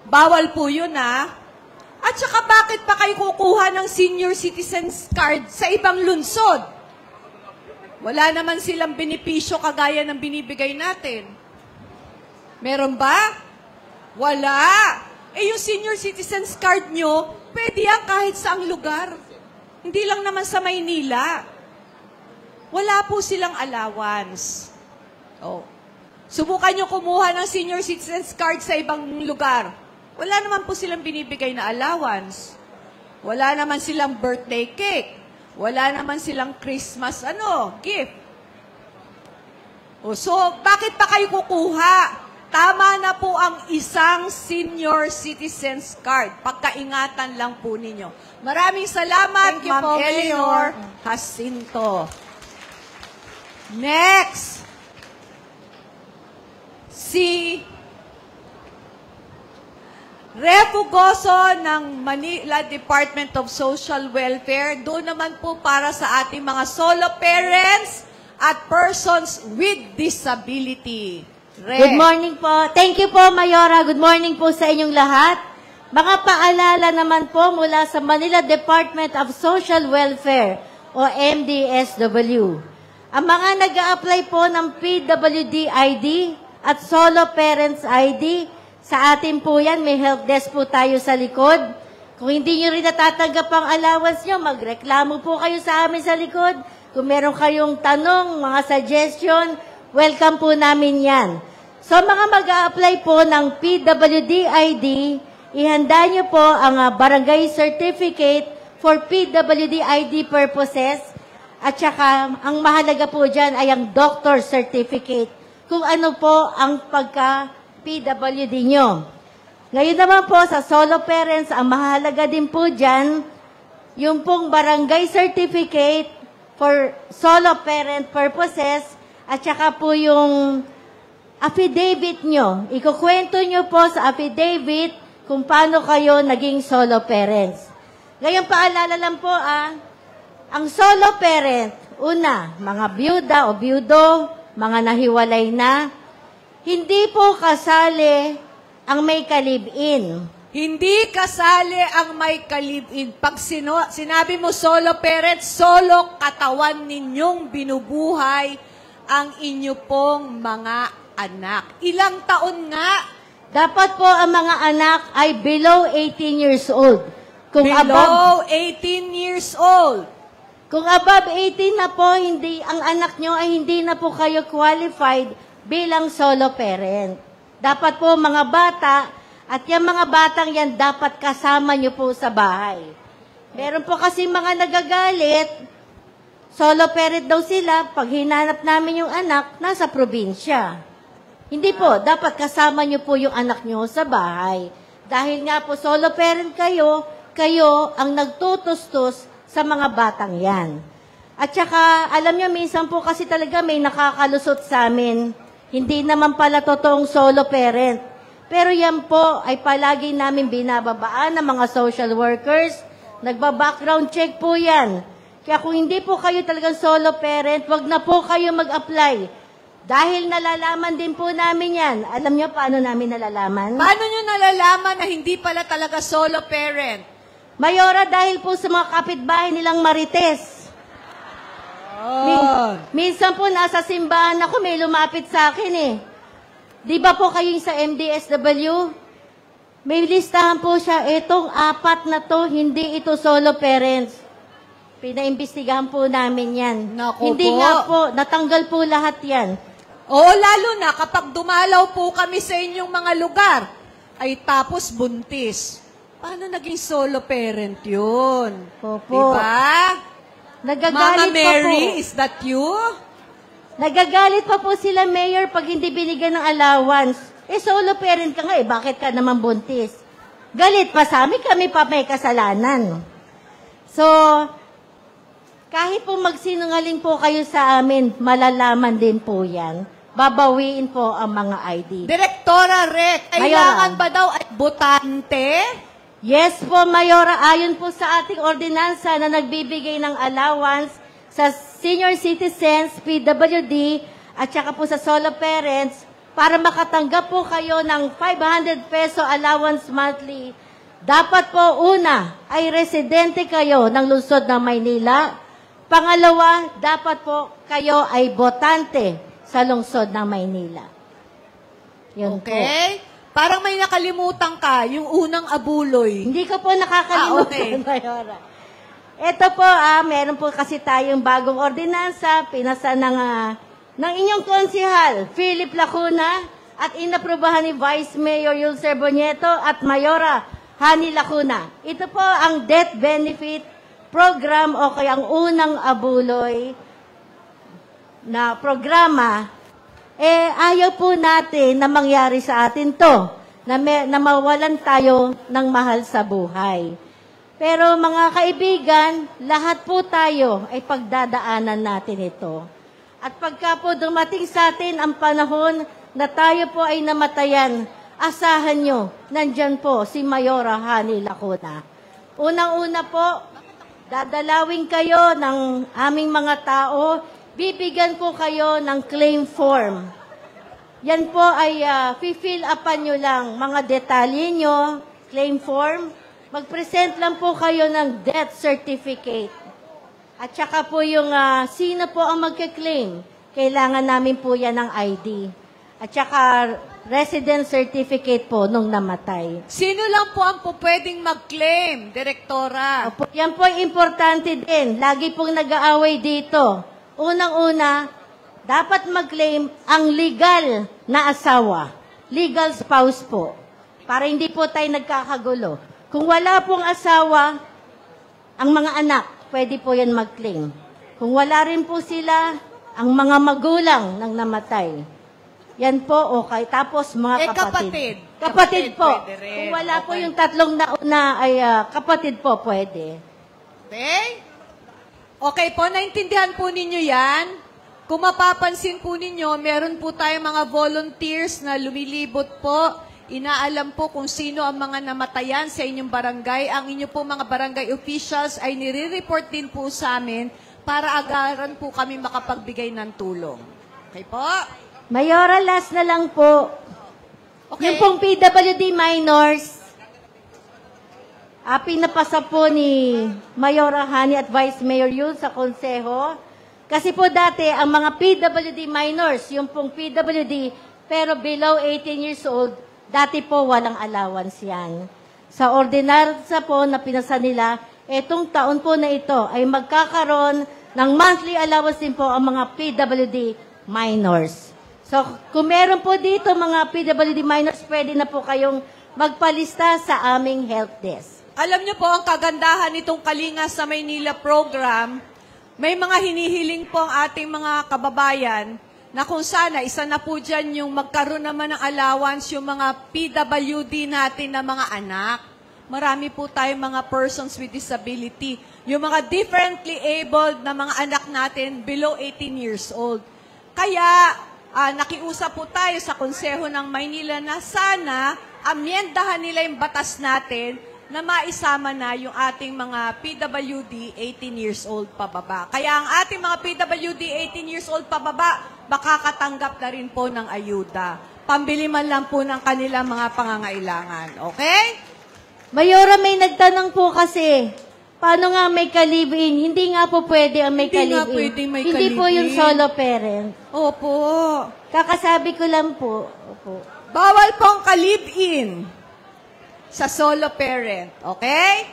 Bawal po yun, At saka bakit pa kayo kukuha ng senior citizen card sa ibang lungsod? Wala naman silang benepisyo kagaya ng binibigay natin. Meron ba? Wala. Yung senior citizens card nyo, pwede yan kahit saang lugar. Hindi lang naman sa Maynila. Wala po silang allowance. Oh. Subukan nyo kumuha ng senior citizens card sa ibang lugar. Wala naman po silang binibigay na allowance. Wala naman silang birthday cake. Wala naman silang Christmas gift. So, bakit pa kayo kukuha? Tama na po ang isang senior citizens card. Pagkaingatan lang po ninyo. Maraming salamat, Thank you Ma'am po, Eleanor Mayor. Jacinto. Next. Si Refugoso ng Manila Department of Social Welfare. Doon naman po para sa ating mga solo parents at persons with disability. Good morning po. Thank you po, Mayora. Good morning po sa inyong lahat. Mga paalala naman po mula sa Manila Department of Social Welfare o MDSW. Ang mga nag-a-apply po ng PWD ID at Solo Parents ID, sa atin po yan, may help desk po tayo sa likod. Kung hindi nyo rin natatanggap ang allowance nyo, magreklamo po kayo sa amin sa likod. Kung meron kayong tanong, mga suggestion, welcome po namin yan. So mga mag-a-apply po ng PWD ID, ihanda nyo po ang barangay certificate for PWD ID purposes. At saka, ang mahalaga po dyan ay ang doctor certificate kung ano po ang pagka-PWD nyo. Ngayon naman po sa solo parents, ang mahalaga din po dyan, yung pong barangay certificate for solo parent purposes, at saka po yung affidavit nyo. Ikukwento nyo po sa affidavit kung paano kayo naging solo parents. Ngayon, paalala lang po, ang solo parent, una, mga byuda o byudo, mga nahiwalay na, hindi po kasali ang may ka-live-in. Hindi kasali ang may ka-live-in. Pag sinabi mo solo parent, solo katawan ninyong binubuhay ang inyo pong mga anak? Ilang taon nga? Dapat po ang mga anak ay below 18 years old. Kung Below 18 years old. Kung above 18 na po, ang anak nyo ay hindi na po kayo qualified bilang solo parent. Dapat po mga bata, at yung mga batang yan dapat kasama nyo po sa bahay. Meron po kasi mga nagagalit, solo parent daw sila, pag hinanap namin yung anak, nasa probinsya. Hindi po, dapat kasama nyo po yung anak nyo sa bahay. Dahil nga po solo parent kayo, kayo ang nagtutustos sa mga batang yan. At saka, alam nyo, minsan po kasi talaga may nakakalusot sa amin. Hindi naman pala totoong solo parent. Pero yan po ay palagi namin binababaan ng mga social workers. Nagba-background check po yan. Kaya kung hindi po kayo talagang solo parent, wag na po kayo mag-apply. Dahil nalalaman din po namin yan. Alam nyo paano namin nalalaman? Paano nyo nalalaman na hindi pala talaga solo parent? Mayora, dahil po sa mga kapitbahay nilang Marites. Minsan po nasa simbahan ako, may lumapit sa akin eh. Di ba po kayo sa MDSW? May listahan po siya, etong 4 na to, hindi ito solo parents. Pinaimbestigahan po namin yan. Naku Hindi po. nga po, natanggal po lahat yan. Oo, lalo na kapag dumalaw po kami sa inyong mga lugar, ay tapos buntis. Paano naging solo parent yun? Opo. Diba? Nagagalit Mama Mary, pa po. is that you? Nagagalit pa po sila, Mayor, pag hindi binigyan ng allowance. Eh, solo parent ka nga eh, bakit ka naman buntis? Galit pa sa amin, kami pa may kasalanan. So, kahit po magsinungaling po kayo sa amin, malalaman din po yan. Babawiin po ang mga ID. Direktora Rec, kailangan ba daw ay botante? Yes po, Mayora, ayon po sa ating ordinansa na nagbibigay ng allowance sa senior citizens, PWD, at saka po sa solo parents, para makatanggap po kayo ng 500 peso allowance monthly, dapat po una ay residente kayo ng lungsod ng Maynila. Pangalawa, dapat po kayo ay botante sa lungsod ng Maynila. Yun Okay. Parang may nakalimutan ka, yung unang abuloy. Hindi ko po nakakalimutan, Mayora. Ito po, meron po kasi tayong bagong ordinansa, pinasa ng inyong konsihal, Philip Lacuna, at inaprubahan ni Vice Mayor Yul Serbonieto at Mayora Hani Lacuna. Ito po ang death benefit program o kaya ang unang abuloy na programa. Ayaw po natin na mangyari sa atin to, na mawalan tayo ng mahal sa buhay. Pero mga kaibigan, lahat po tayo ay pagdadaanan natin ito. At pagka po dumating sa atin ang panahon na tayo po ay namatayan, asahan nyo, nandyan po si Mayora Hani Lacuna. Unang-una po, dadalawin kayo ng aming mga tao, bibigyan ko kayo ng claim form. Yan po ay fill upan nyo lang mga detalye nyo, claim form. Mag-present lang po kayo ng death certificate. At saka po yung sino po ang magka-claim. Kailangan namin po yan ng ID. At saka resident certificate po nung namatay. Sino lang po ang pwedeng mag-claim, Direktora? Opo, yan po ay importante din. Lagi pong nag-aaway dito. Unang-una, dapat mag-claim ang legal na asawa. Legal spouse po. Para hindi po tayo nagkakagulo. Kung wala pong asawa, ang mga anak, pwede po yan mag-claim. Kung wala rin po sila, ang mga magulang ng namatay. Yan po, okay. Tapos mga kapatid. Kapatid. Kapatid po. Pwede rin. Kung wala po Okay. yung tatlong nauna, ay kapatid po pwede. Okay? Okay po, naintindihan po ninyo yan. Kung mapapansin po ninyo, meron po tayong mga volunteers na lumilibot po. Inaalam po kung sino ang mga namatayan sa inyong barangay. Ang inyo po mga barangay officials ay nire-report din po sa amin para agaran po kami makapagbigay ng tulong. Okay po? Mayora, last na lang po. Okay. Yung pong PWD minors, pinapasa po ni Mayora Hani at Vice Mayor Yul sa konseho. Kasi po dati, ang mga PWD minors, yung pong PWD, pero below 18 years old, dati po walang allowance yan. Sa ordinarsa po na pinasa nila, etong taon po na ito ay magkakaroon ng monthly allowance din po ang mga PWD minors. So, kung meron po dito mga PWD minors, pwede na po kayong magpalista sa aming help desk. Alam niyo po, ang kagandahan nitong Kalinga sa Maynila program, may mga hinihiling po ang ating mga kababayan na kung sana, isa na po dyan yung magkaroon naman ng allowance yung mga PWD natin na mga anak. Marami po tayong mga persons with disability. Yung mga differently abled na mga anak natin below 18 years old. Kaya, nakiusap po tayo sa Konseho ng Maynila na sana amyendahan nila yung batas natin na maisama na yung ating mga PWD 18 years old pababa. Kaya ang ating mga PWD 18 years old pababa, makakatanggap na rin po ng ayuda. Pambili man lang po ng kanilang mga pangangailangan. Okay? Mayora, may nagtanong po kasi, paano nga may ka-live-in? Hindi nga po pwede ang may Hindi nga ka-live-in. pwede may Hindi po yung ka-live-in. solo parent. Opo. Kakasabi ko lang po. Opo. Bawal pong ka-live-in sa solo parent. Okay?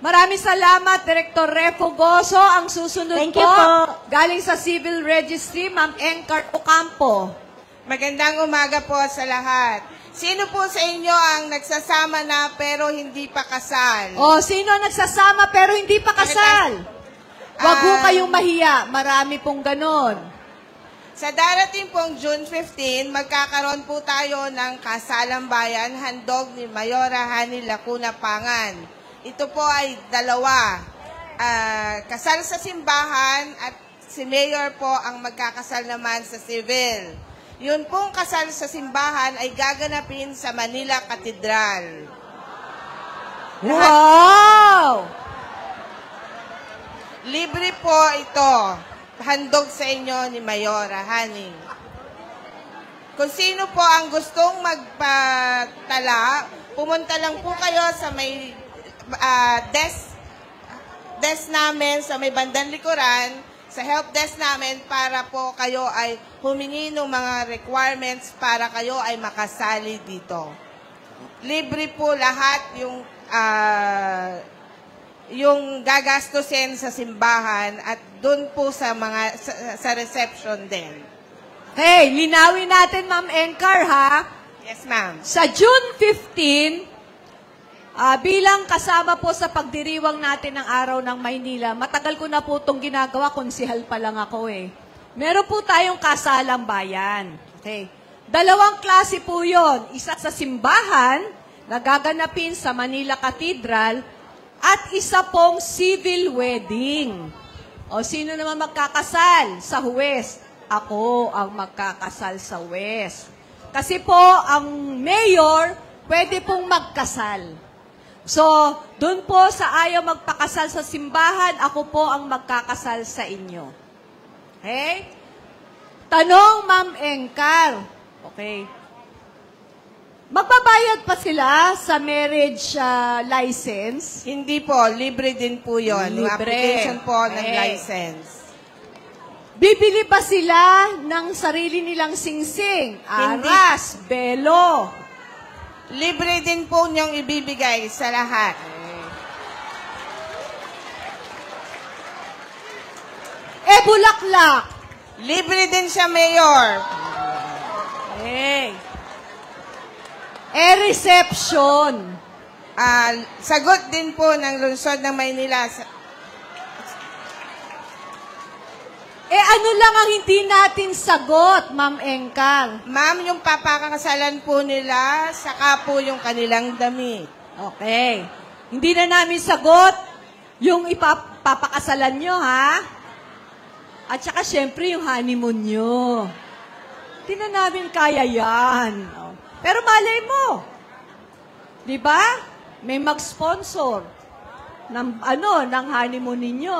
Maraming salamat, Director Refo Gozo. Ang susunod Thank you po. galing sa Civil Registry, Ma'am Encar Ocampo. Magandang umaga po sa lahat. Sino po sa inyo ang nagsasama na pero hindi pa kasal? O, sino nagsasama pero hindi pa kasal? Huwag ho kayong mahiya. Marami pong ganon. Sa darating pong June 15, magkakaroon po tayo ng Kasalang Bayan, handog ni Mayora Hani Lacuna Pangan. Ito po ay dalawa. Kasal sa simbahan at si Mayor po ang magkakasal naman sa civil. Yun pong kasal sa simbahan ay gaganapin sa Manila Cathedral. Wow! Libre po ito. Handog sa inyo ni Mayora Hani. Kung sino po ang gustong magpatala, pumunta lang po kayo sa may desk namin, sa may bandang likuran, sa help desk namin para po kayo ay humingi ng mga requirements para kayo ay makasali dito. Libre po lahat yung gagastusin sa simbahan at doon po sa reception din. Hey, linawin natin, Ma'am Encar, ha? Yes, ma'am. Sa June 15, bilang kasama po sa pagdiriwang natin ng Araw ng Maynila, matagal ko na po itong ginagawa, konsihal pa lang ako eh. Meron po tayong kasalang bayan. Okay. Dalawang klase po yon. Isa sa simbahan, nagaganapin sa Manila Cathedral, at isa pong civil wedding. O sino naman magkakasal? Sa huwes. Ako ang magkakasal sa huwes. Kasi po, ang mayor, pwede pong magkasal. So, doon po sa ayaw magpakasal sa simbahan, ako po ang magkakasal sa inyo. Okay? Tanong, Ma'am Encar. Okay. Magbabayad pa sila sa marriage license? Hindi po, libre din po yun. Yung Libre. application po ng Okay. license. Bibili ba sila ng sarili nilang singsing? Hindi. Aras, belo. Libre din po niyong ibibigay sa lahat. Bulaklak. Libre din siya, Mayor. Hey. Reception. Sagot din po ng lungsod ng Maynila. Ano lang ang hindi natin sagot, Ma'am Engkang? Ma'am, yung papakakasalan po nila, saka po yung kanilang damit. Okay. Hindi na namin sagot yung ipapakasalan nyo, ha? At saka, syempre, yung honeymoon nyo. Hindi na namin kaya yan. Pero malay mo. Di ba? May mag-sponsor ng, ng honeymoon ninyo.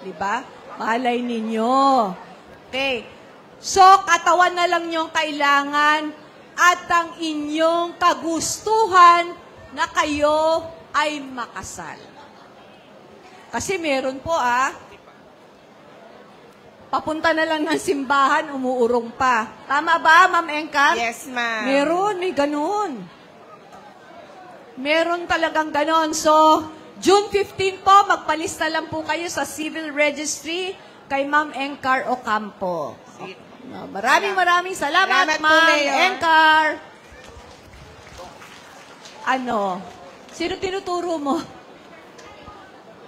Di ba? Malay ninyo. Okay. So, katawan na lang yung kailangan at ang inyong kagustuhan na kayo ay makasal. Kasi meron po, papunta na lang ng simbahan, umuurong pa. Tama ba, Ma'am Engkat? Yes, ma'am. Meron, may ganun. Meron talagang ganun. So, June 15 po, magpalista lang po kayo sa civil registry kay Ma'am Engcar Ocampo. Maraming salamat, Salamat po, Ma'am Mayor. Engcar. Ano? Sino tinuturo mo?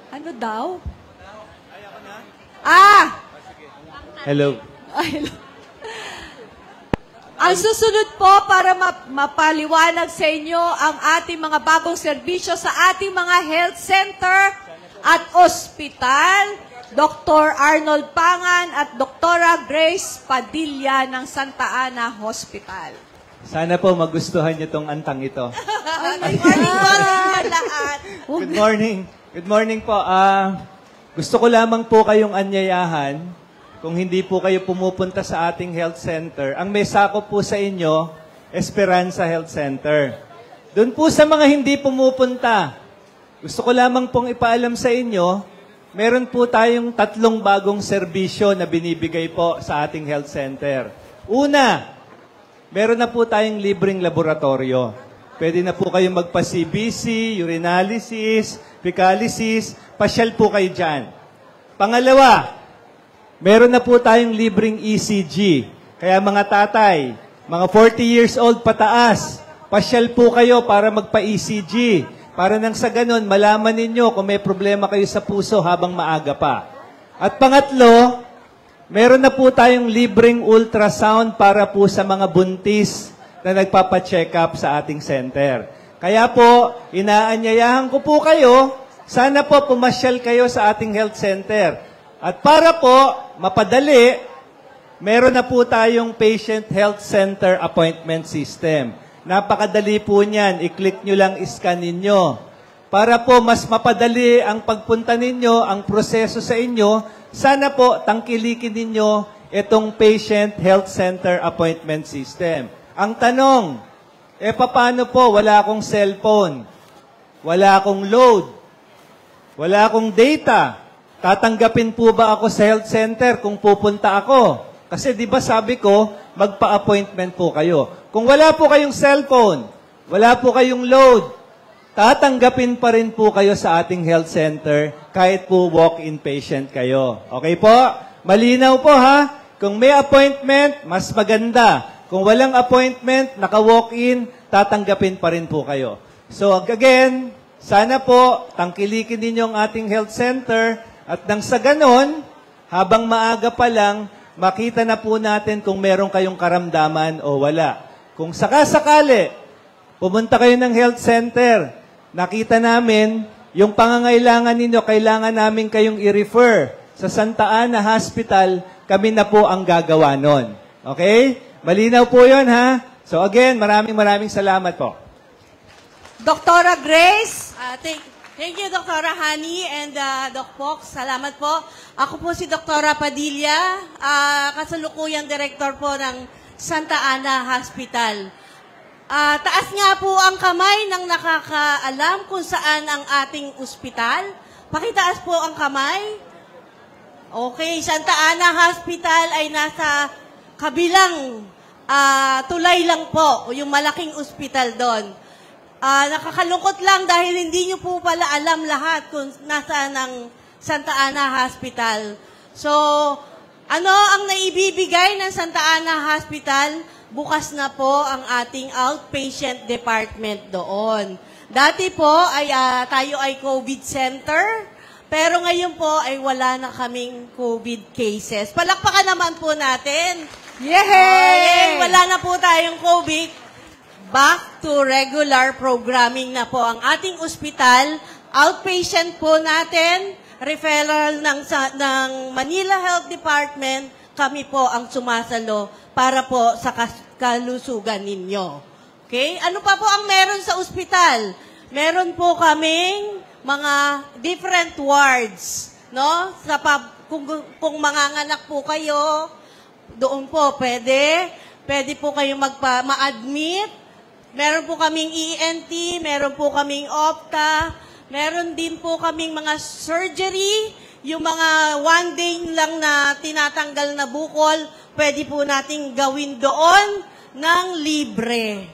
Ano daw? Hello. Hello. Ang susunod po para mapaliwanag sa inyo ang ating mga bagong serbisyo sa ating mga health center at ospital, Dr. Arnold Pangan at Dr. Grace Padilla ng Santa Ana Hospital. Sana po magustuhan niyo tong antang ito. Good morning po sa lahat. Good morning. Good morning po. Gusto ko lamang po kayong anyayahan kung hindi po kayo pumupunta sa ating health center. Ang may sakop po sa inyo, Esperanza Health Center. Doon po sa mga hindi pumupunta, gusto ko lamang pong ipaalam sa inyo, meron po tayong 3 bagong serbisyo na binibigay po sa ating health center. Una, meron na po tayong libreng laboratorio. Pwede na po kayong magpa-CBC, urinalysis, fecalysis, pasyal po kayo dyan. Pangalawa, meron na po tayong libreng ECG. Kaya mga tatay, mga 40 years old pataas, pasyal po kayo para magpa-ECG. Para nang sa ganun, malaman ninyo kung may problema kayo sa puso habang maaga pa. At pangatlo, meron na po tayong libreng ultrasound para po sa mga buntis na nagpapa-check up sa ating center. Kaya po, inaanyayahan ko po kayo, sana po pumasyal kayo sa ating health center. At para po mapadali, meron na po tayong Patient Health Center Appointment System. Napakadali po niyan. I-click nyo lang, iscan ninyo. Para po mas mapadali ang pagpunta ninyo, ang proseso sa inyo, sana po tangkilikin ninyo itong Patient Health Center Appointment System. Ang tanong, paano po? Wala akong cellphone. Wala akong load. Wala akong data. Tatanggapin po ba ako sa health center kung pupunta ako? Kasi di ba sabi ko, magpa-appointment po kayo. Kung wala po kayong cellphone, wala po kayong load, tatanggapin pa rin po kayo sa ating health center kahit po walk-in patient kayo. Okay po? Malinaw po ha? Kung may appointment, mas maganda. Kung walang appointment, naka-walk-in, tatanggapin pa rin po kayo. So again, sana po tangkilikin ninyo ang ating health center. At nang sa ganon, habang maaga pa lang, makita na po natin kung meron kayong karamdaman o wala. Kung sakasakali, pumunta kayo ng health center, nakita namin, yung pangangailangan ninyo, kailangan namin kayong i-refer sa Santa Ana Hospital, kami na po ang gagawa nun. Okay? Malinaw po yun, ha? So again, maraming salamat po. Dr. Grace? Thank you, Dr. Hani and Doc Fox. Salamat po. Ako po si Dr. Padilla, kasalukuyang director po ng Santa Ana Hospital. Taas nga po ang kamay ng nakakaalam kung saan ang ating ospital. Pakitaas po ang kamay. Okay, Santa Ana Hospital ay nasa kabilang tulay lang po, yung malaking ospital doon. Nakakalungkot lang dahil hindi nyo po pala alam lahat kung nasaan ang Santa Ana Hospital. So, ano ang naibibigay ng Santa Ana Hospital? Bukas na po ang ating outpatient department doon. Dati po ay tayo ay COVID center, pero ngayon po ay wala na kaming COVID cases. Palakpakan naman po natin. Yay! Wala na po tayong COVID. Back to regular programming na po ang ating ospital. Outpatient po natin, referral ng Manila Health Department, kami po ang sumasalo para po sa kalusugan ninyo. Okay? Ano pa po ang meron sa ospital? Meron po kaming mga different wards, no? Kung manganganak po kayo, doon po pwede po kayong ma-admit. Meron po kaming ENT, meron po kaming opta, meron din po kaming mga surgery, yung mga one day lang na tinatanggal na bukol, pwede po nating gawin doon ng libre.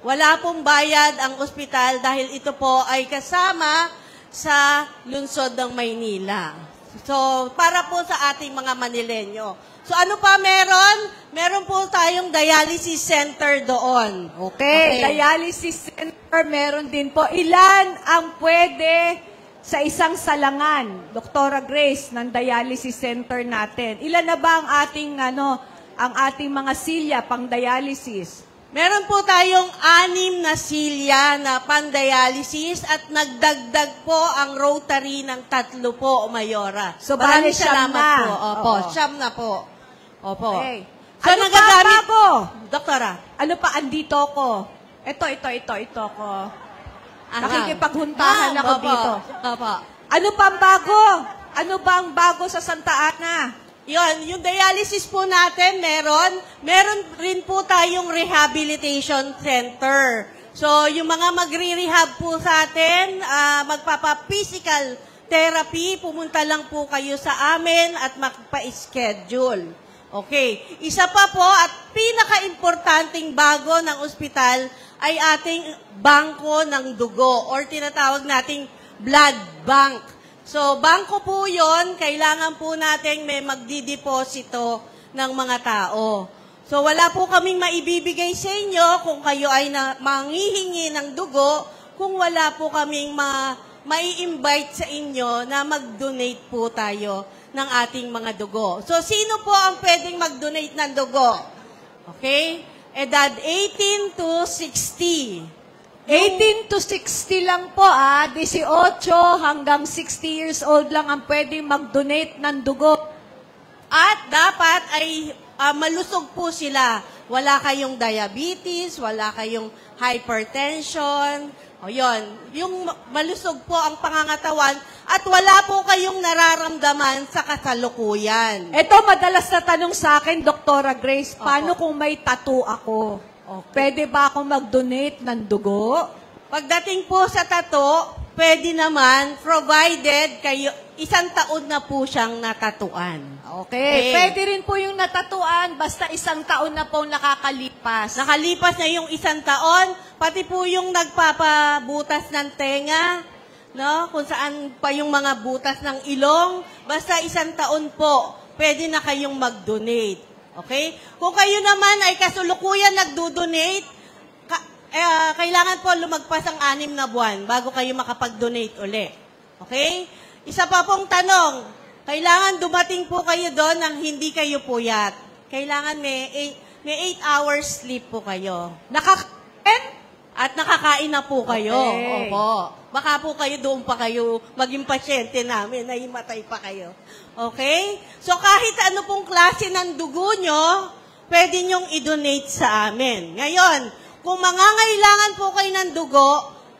Wala pong bayad ang ospital dahil ito po ay kasama sa lungsod ng Maynila. So, para po sa ating mga Manileño. So, ano pa meron? Meron po tayong dialysis center doon. Okay, dialysis center meron din po. Ilan ang pwede sa isang salangan, Dr. Grace, ng dialysis center natin? Ilan na ba ang ating mga silya pang dialysis? Meron po tayong 6 na silya na pan-dialysis at nagdagdag po ang Rotary ng 3 po, Mayora. So, maraming bali, siyam salamat na. po. Opo, Oo. 7 na po. Opo. Okay. So, Ano pa nagagamit bago? Doktora. Ano pa? Andito ko. Ito ko. Aha. Nakikipaghuntahan ako Opo. dito. Opo. Ano pa ang bago? Ano ba ang bago sa Santa Ana? Yung dialysis po natin, meron rin po tayong rehabilitation center. So, yung mga magre-rehab po sa atin, magpapa-physical therapy, pumunta lang po kayo sa amin at magpa-schedule. Okay. Isa pa po at pinaka-importanting bago ng ospital ay ating bangko ng dugo or tinatawag nating blood bank. So, bangko po yon, kailangan po natin may magdideposito ng mga tao. So, wala po kaming maibibigay sa inyo kung kayo ay manghihingi ng dugo, kung wala po kaming mai-invite sa inyo na mag-donate po tayo ng ating mga dugo. So, sino po ang pwedeng mag-donate ng dugo? Okay? Edad 18 to 60. 18 to 60 lang po, 18 hanggang 60 years old lang ang pwedeng mag-donate ng dugo. At dapat ay malusog po sila. Wala kayong diabetes, wala kayong hypertension. O yun, yung malusog po ang pangangatawan at wala po kayong nararamdaman sa kasalukuyan. Ito, madalas na tanong sa akin, Dr. Grace, paano kung may tattoo ako? Pwede ba akong mag-donate ng dugo? Pagdating po sa tattoo, pwede naman, provided kayo, 1 taon na po siyang natatuan. Okay. Pwede rin po yung natatuan, basta 1 taon na po nakakalipas. Nakalipas na yung 1 taon, pati po yung nagpapabutas ng tenga, no? Kung saan pa yung mga butas ng ilong, basta 1 taon po, pwede na kayong mag-donate. Okay? Kung kayo naman ay kasulukuyan nagdo-donate, kailangan po lumagpas ang 6 na buwan bago kayo makapag-donate uli. Okay? Isa pa pong tanong, kailangan dumating po kayo doon nang hindi kayo puyat. Kailangan may 8 hours sleep po kayo. Nakakain? At nakakain na po kayo. Okay. Opo. Baka po kayo doon pa kayo maging pasyente namin, nahimatay pa kayo. Okay? So kahit ano pong klase ng dugo nyo, pwede nyong i-donate sa amin. Ngayon, kung mangangailangan po kayo ng dugo,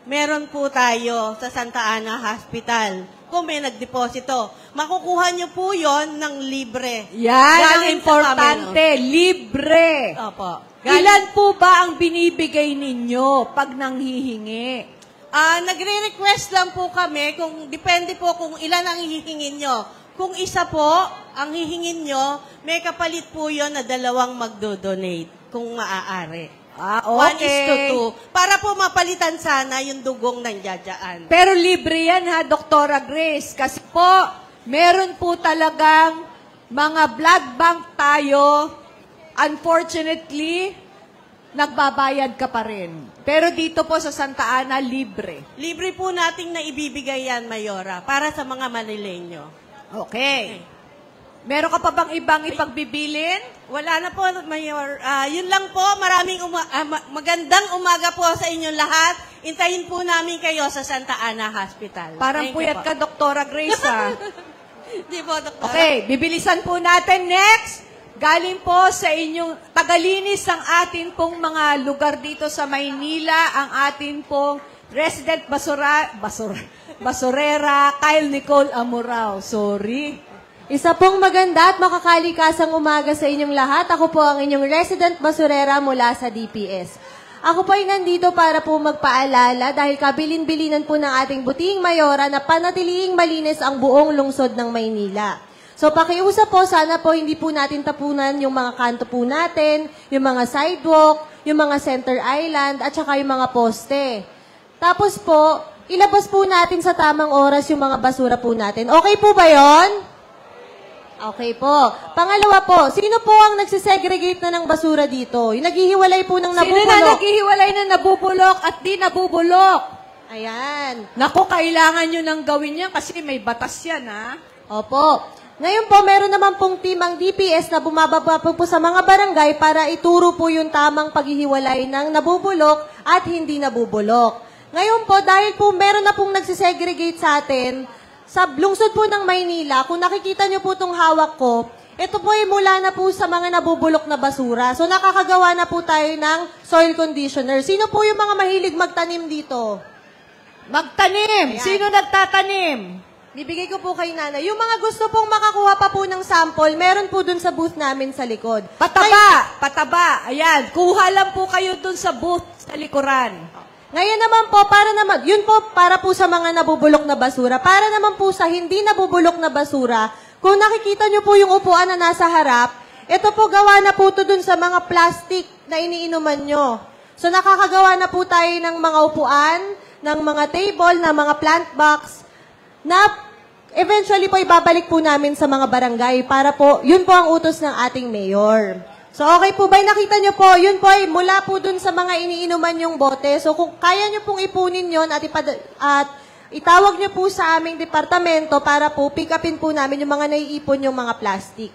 meron po tayo sa Santa Ana Hospital. Kung may nagdeposito, makukuha nyo po yon ng libre. Yan ang Galing sa importante, Panginoon. libre. Opo. Ilan po ba ang binibigay ninyo pag nanghihingi? Nagre-request lang po kami, depende po kung ilan ang hihingin nyo. Kung isa po ang hihingin nyo, may kapalit po yon na 2 magdo-donate kung maaari. Okay. 1:2. Para po mapalitan sana yung dugong nandiyadyaan. Pero libre yan ha, Dr. Grace. Kasi po, meron po talagang mga blood bank tayo. Unfortunately, nagbabayad ka pa rin. Pero dito po sa Santa Ana, libre. Libre po nating na ibibigay yan, Mayora, para sa mga Manileño. Okay. Meron ka pa bang ibang ipagbibilin? Wala na po, Mayor. Yun lang po. Magandang umaga po sa inyong lahat. Intayin po namin kayo sa Santa Ana Hospital. Parang puyat ka, Dr. Grace, ha? Di po, Doktora. Okay, bibilisan po natin. Next, galing po sa inyong tagalinis ang atin pong mga lugar dito sa Maynila, ang atin pong resident basurera, Kyle Nicole Amorao. Sorry. Isa pong maganda at makakalikasang umaga sa inyong lahat. Ako po ang inyong resident basurera mula sa DPS. Ako po ay nandito para po magpaalala dahil kabilin-bilinan po ng ating butihing mayora na panatiling malinis ang buong lungsod ng Maynila. So pakiusap po, sana po hindi po natin tapunan yung mga kanto po natin, yung mga sidewalk, yung mga center island, at saka yung mga poste. Tapos po, ilabas po natin sa tamang oras yung mga basura po natin. Okay po ba yon? Okay po. Pangalawa po, sino po ang nagsisegregate na ng basura dito? Yung naghihiwalay po ng nabubulok. Sino na naghihiwalay ng nabubulok at di nabubulok? Ayan. Naku, kailangan nyo nang gawin yan kasi may batas yan, ha? Opo. Ngayon po, meron naman pong team ang DPS na bumababa po sa mga barangay para ituro po yung tamang paghihiwalay ng nabubulok at hindi nabubulok. Ngayon po, dahil po meron na pong nagsisegregate sa atin, sa lungsod po ng Maynila, kung nakikita nyo po itong hawak ko, ito po ay mula na po sa mga nabubulok na basura. So nakakagawa na po tayo ng soil conditioner. Sino po yung mga mahilig magtanim dito? Magtanim! Ayan. Sino nagtatanim? Bibigay ko po kay Nana. Yung mga gusto pong makakuha pa po ng sample, meron po dun sa booth namin sa likod. Pataba! Pataba! Ayan, kuha lang po kayo dun sa booth sa likuran. Ngayon naman po, yun po para po sa mga nabubulok na basura. Para naman po sa hindi nabubulok na basura, kung nakikita nyo po yung upuan na nasa harap, ito po gawa na po ito dun sa mga plastic na iniinuman nyo. So nakakagawa na po tayo ng mga upuan, ng mga table, ng mga plant box, na eventually po ibabalik po namin sa mga barangay para po, yun po ang utos ng ating mayor. So, okay po ba? Nakita nyo po, yun po ay mula po dun sa mga iniinuman yung bote. So, kung kaya nyo pong ipunin yun at itawag nyo po sa aming departamento para po pick upin po namin yung mga naiipon yung mga plastic.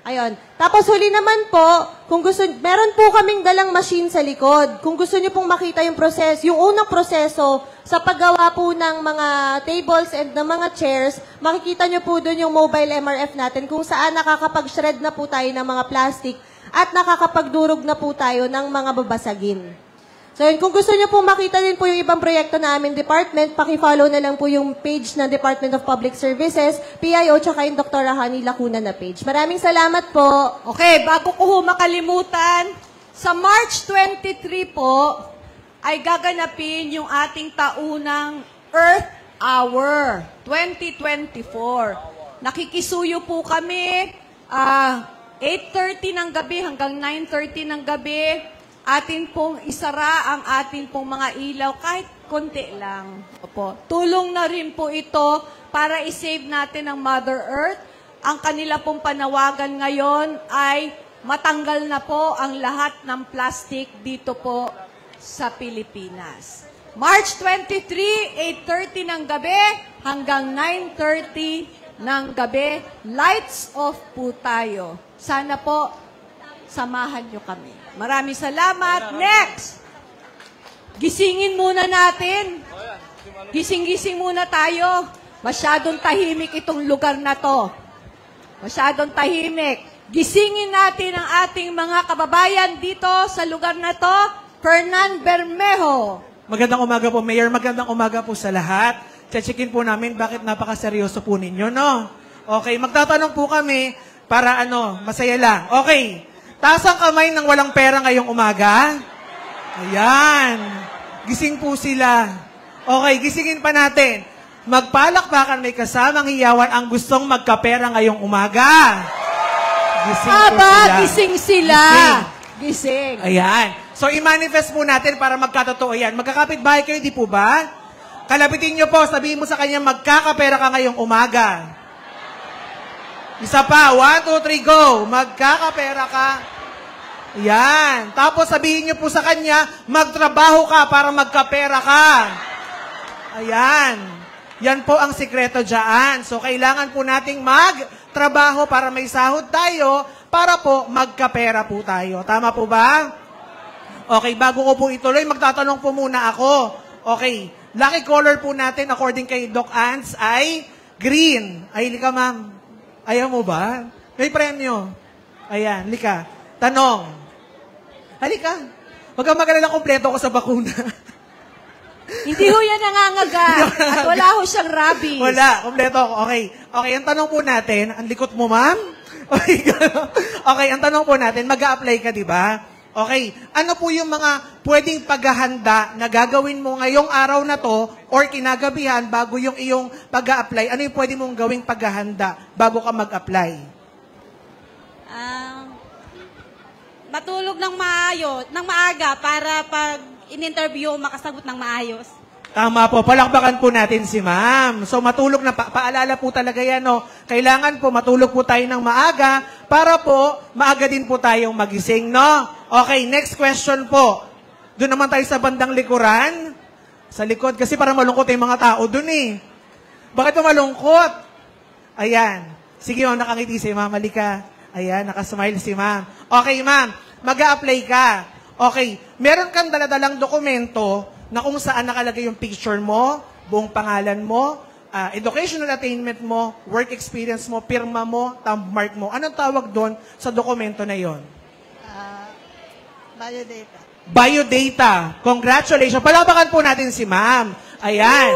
Ayun. Tapos huli naman po, kung gusto, meron po kaming dalang machine sa likod. Kung gusto nyo pong makita yung proseso, yung unang proseso sa paggawa po ng mga tables and ng mga chairs, makikita nyo po doon yung mobile MRF natin kung saan nakakapag-shred na po tayo ng mga plastic at nakakapagdurog na po tayo ng mga babasagin. So yun, kung gusto nyo po makita din po yung ibang proyekto na aming department, pakifollow na lang po yung page ng Department of Public Services, PIO, tsaka yung Dr. Hani Lacuna na page. Maraming salamat po. Okay, bago ko makalimutan, sa March 23 po, ay gaganapin yung ating taunang Earth Hour 2024. Nakikisuyo po kami, 8:30 ng gabi hanggang 9:30 ng gabi. Atin pong isara ang ating pong mga ilaw kahit konti lang. Opo. Tulong na rin po ito para i-save natin ang Mother Earth. Ang kanila pong panawagan ngayon ay matanggal na po ang lahat ng plastic dito po sa Pilipinas. March 23, 8:30 ng gabi hanggang 9:30 ng gabi. Lights off po tayo. Sana po samahan nyo kami. Maraming salamat. Next! Gisingin muna natin. Gising-gising muna tayo. Masyadong tahimik itong lugar na to. Masyadong tahimik. Gisingin natin ang ating mga kababayan dito sa lugar na to. Fernan Bermejo. Magandang umaga po, Mayor. Magandang umaga po sa lahat. Checkin po namin bakit napakaseryoso po ninyo, no? Okay, magtatanong po kami para masaya lang. Okay. Taas ang kamay ng walang pera ngayong umaga. Ayan. Gising po sila. Okay, gisingin pa natin. Magpalakpakan may kasamang hiyawan ang gustong magkapera ngayong umaga. Gising po sila. Gising sila. Gising. Ayan. So, i-manifest po natin para magkatotoo yan. Magkakapit-bahay kayo, di po ba? Kalabitin nyo po, sabihin mo sa kanya, magkakapera ka ngayong umaga. Isa pa, 1, 2, 3, go. Magkakapera ka. Yan. Tapos sabihin niyo po sa kanya, magtrabaho ka para magkapera ka. Ayan. Yan po ang sikreto dyan. So, kailangan po nating magtrabaho para may sahod tayo, para po magkapera po tayo. Tama po ba? Okay, bago ko po ituloy, magtatanong po muna ako. Okay, lucky color po natin according kay Doc Ants ay green. Ay, lika ma'am. Ayaw mo ba? May premyo. Ayan, lika. Tanong. Halika. Huwag kang magalala, kompleto ko sa bakuna. Hindi ho yan nangangaga. At wala ho siyang rabies. Wala, kompleto ako. Okay. Okay, ang tanong po natin, ang likot mo, ma'am? Okay, ang tanong po natin, mag-a-apply ka, di ba? Okay, ano po yung mga pwedeng paghahanda na gagawin mo ngayong araw na to or kinagabihan bago yung iyong pag-a-apply? Ano yung pwede mong gawing paghahanda bago ka mag-apply? Matulog ng maaga para pag in-interview makasagot ng maayos. Tama po, palakpakan po natin si ma'am. So matulog na, paalala po talaga yan, no? Kailangan po matulog po tayo ng maaga para po maaga din po tayong magising, no? Okay, next question po. Doon naman tayo sa bandang likuran. Sa likod, kasi para malungkot yung mga tao doon eh. Bakit pa malungkot? Ayan. Sige ma'am, nakangiti si ma'am. Halika. Ayan, nakasmile si ma'am. Okay ma'am, mag-a-apply ka. Okay, meron kang daladalang dokumento na kung saan nakalagay yung picture mo, buong pangalan mo, educational attainment mo, work experience mo, pirma mo, thumb mark mo. Anong tawag doon sa dokumento na yon? Biodata. Biodata. Congratulations. Palapakan po natin si ma'am. Ayan.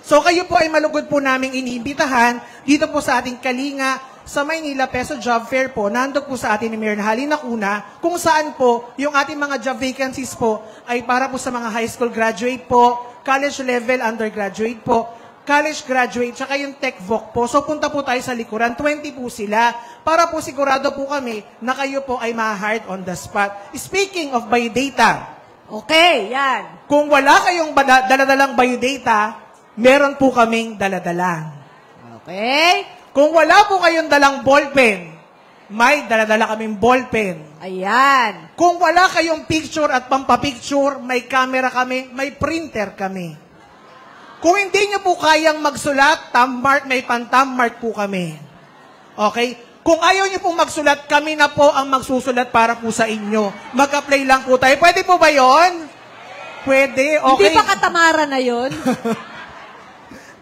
So kayo po ay malugod po naming iniimbitahan dito po sa ating Kalinga sa Maynila Peso Job Fair po, nandun po sa atin ni Mayor Hali Lacuna, kung saan po yung ating mga job vacancies po ay para po sa mga high school graduate po, college level undergraduate po, college graduate, tsaka yung tech voc po. So punta po tayo sa likuran, 20 po sila, para po sigurado po kami na kayo po ay ma-hired on the spot. Speaking of biodata, okay, yan. Kung wala kayong daladalang biodata, meron po kaming daladala. Okay. Kung wala po kayong dalang ballpen, may daladala kaming ballpen. Ayan. Kung wala kayong picture at pampapicture, may camera kami, may printer kami. Kung hindi nyo po kayang magsulat, thumb mark, may pan-thumb mark po kami. Okay? Kung ayaw nyo pong magsulat, kami na po ang magsusulat para po sa inyo. Mag-apply lang po tayo. Pwede po ba yon? Pwede. Okay. Hindi pa katamara na yon?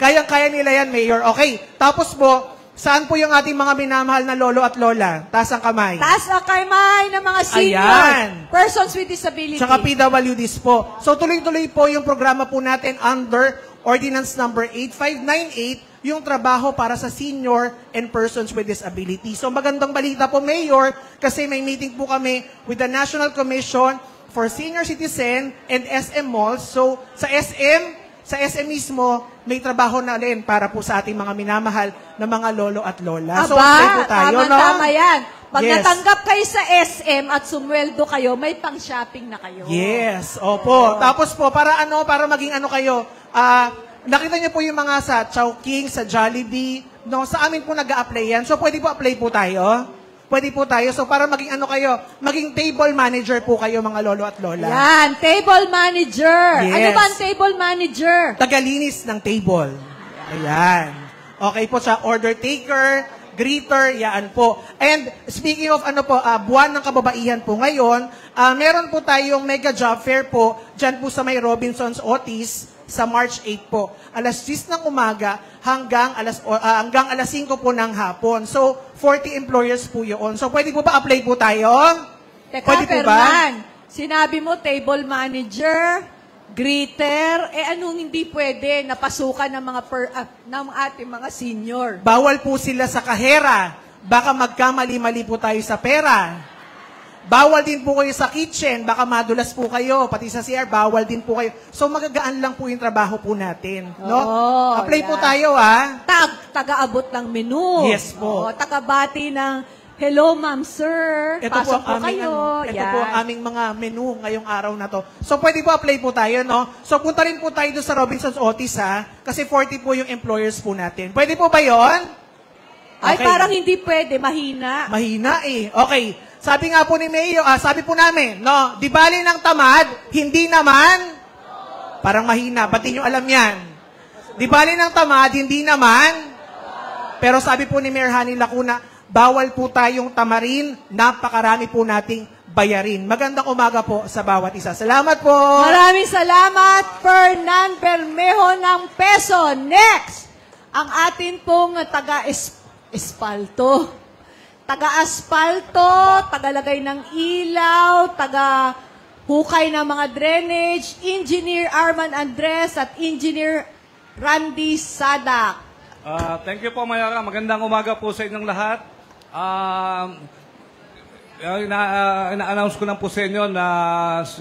Kayang-kaya nila yan, Mayor. Okay. Tapos po, saan po yung ating mga minamahal na lolo at lola? Taas ang kamay. Taas ang kamay ng mga senior. Ayan. Persons with disability. Tsaka PWDs po. So tuloy-tuloy po yung programa po natin under Ordinance Number 8598, yung trabaho para sa senior and persons with disability. So magandang balita po, Mayor, kasi may meeting po kami with the National Commission for Senior Citizen and SM Malls. So sa SM mismo, may trabaho na rin para po sa ating mga minamahal na mga lolo at lola. So, po tayo, tama yan. Pag Yes. natanggap kayo sa SM at sumweldo kayo, may pang-shopping na kayo. Yes, opo. Tapos po, para maging kayo, nakita niyo po yung mga sa Chowking, sa Jollibee, no, sa amin po nag-a-apply yan. So, pwede po apply po tayo. Pwede po tayo. So, para maging kayo, maging table manager po kayo, mga lolo at lola. Yan, table manager. Yes. Ano ba ang table manager? Tagalinis ng table. Ayan. Okay po siya, order taker, greeter, yan po. And speaking of buwan ng kababaihan po ngayon, meron po tayong mega job fair po, dyan po sa may Robinsons Otis, sa March 8 po. Alas 10 ng umaga hanggang alas 5 po ng hapon. So, 40 employers po yun. So, pwede po ba apply po tayo? Teka, Pwede po ba? Fernan, sinabi mo table manager, greeter, anong hindi pwede napasukan ng ng ating mga senior? Bawal po sila sa kahera. Baka magkamali-mali po tayo sa pera. Bawal din po kayo sa kitchen. Baka madulas po kayo. Pati sa CR, bawal din po kayo. So, magagaan lang po yung trabaho po natin. No? Apply po tayo, ha? Taga-abot ng menu. Yes po. Taga-bati ng, hello, ma'am, sir. Ito Pasok po ang aming, kayo. ito po ang aming mga menu ngayong araw na to. So, pwede po apply po tayo, no? So, punta rin po tayo doon sa Robinsons Otis, ha? Kasi 40 po yung employers po natin. Pwede po ba yon? Ay, parang hindi pwede. Mahina. Mahina eh. Okay. Sabi nga po ni Mayo, sabi po namin, no, di bali ng tamad, hindi naman, parang mahina, ba't nyo alam yan? Di bali ng tamad, hindi naman, pero sabi po ni Mayor Hali Lacuna, bawal po tayong tamarin, napakarami po nating bayarin. Magandang umaga po sa bawat isa. Salamat po! Maraming salamat, Fernan Bermejo ng Peso. Next, ang atin pong taga-espalto. Taga-asfalto, tagalagay ng ilaw, taga-hukay ng mga drainage, Engineer Arman Andres at Engineer Randy Sadak. Thank you po, Mayora. Magandang umaga po sa inyong lahat. ina-announce ko lang po sa inyo na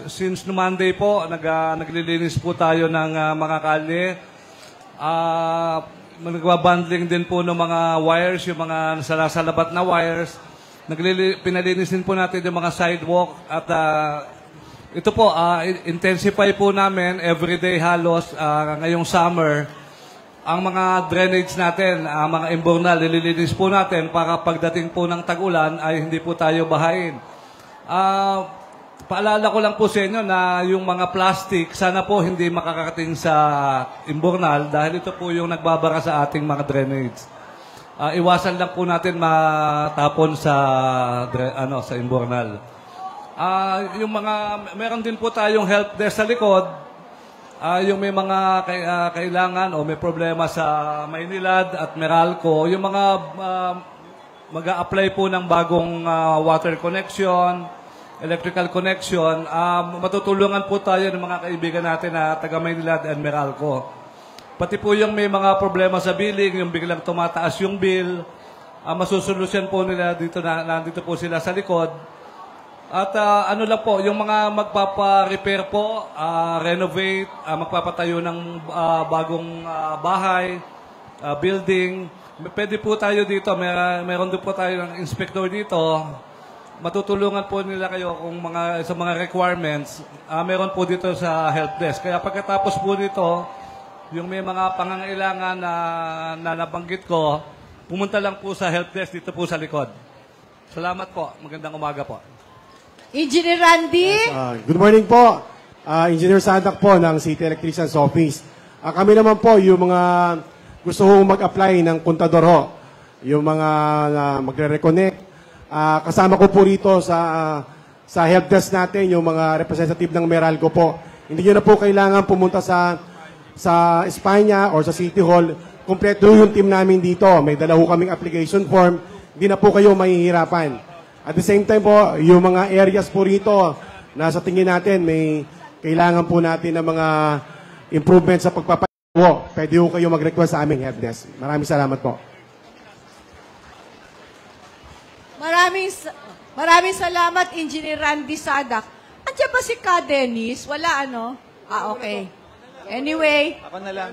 since no Monday po, naglilinis po tayo ng mga kalye. Nagbabundling din po ng mga wires, yung mga salabat na wires. Pinalinis din po natin yung mga sidewalk. At ito po, intensify po namin everyday halos ngayong summer. Ang mga drainage natin, ang mga imbornal, nililinis po natin para pagdating po ng tag-ulan ay hindi po tayo bahain. Paalala ko lang po sa inyo na yung mga plastic, sana po hindi makakarating sa imbornal dahil ito po yung nagbabara sa ating mga drainage. Iwasan lang po natin matapon sa imbornal. Meron din po tayong help desk sa likod. Yung may mga kailangan o may problema sa Maynilad at Meralco, yung mga mag-a-apply po ng bagong water connection, electrical connection, matutulungan po tayo ng mga kaibigan natin na taga Maynilad and Meralco. Pati po yung may mga problema sa billing, yung biglang tumataas yung bill, masusolusyon po nila dito, nandito po sila sa likod. At ano lang po, yung mga magpapa-repair po, renovate, magpapatayo ng bagong bahay, building. Pwede po tayo dito, meron din po tayo ng inspector dito. Matutulungan po nila kayo kung sa mga requirements. Meron po dito sa help desk. Kaya pagkatapos po dito, yung may mga pangangailangan na nabanggit ko, pumunta lang po sa help desk dito po sa likod. Salamat po. Magandang umaga po. Engineer Randy? Good morning po. Engineer Sandak po ng City Electrician's Office. Kami naman po yung mga gusto hong mag-apply ng kontador ho. Yung mga magre-reconnect. Kasama ko po rito sa help desk natin yung mga representative ng Meralco po. Hindi nyo na po kailangan pumunta sa Espanya or sa City Hall. Kompleto yung team namin dito. May dala ho kaming application form. Hindi na po kayo mahihirapan. At the same time po, yung mga areas po rito na sa tingin natin may kailangan po natin ng mga improvements sa pagpapayo. Pwede po kayo mag-request sa aming help desk. Maraming salamat po. Maraming salamat, Engineer Randy Sadak. Andiyan ba si Ka Dennis? Wala ano? Okay. Anyway. Ako na lang.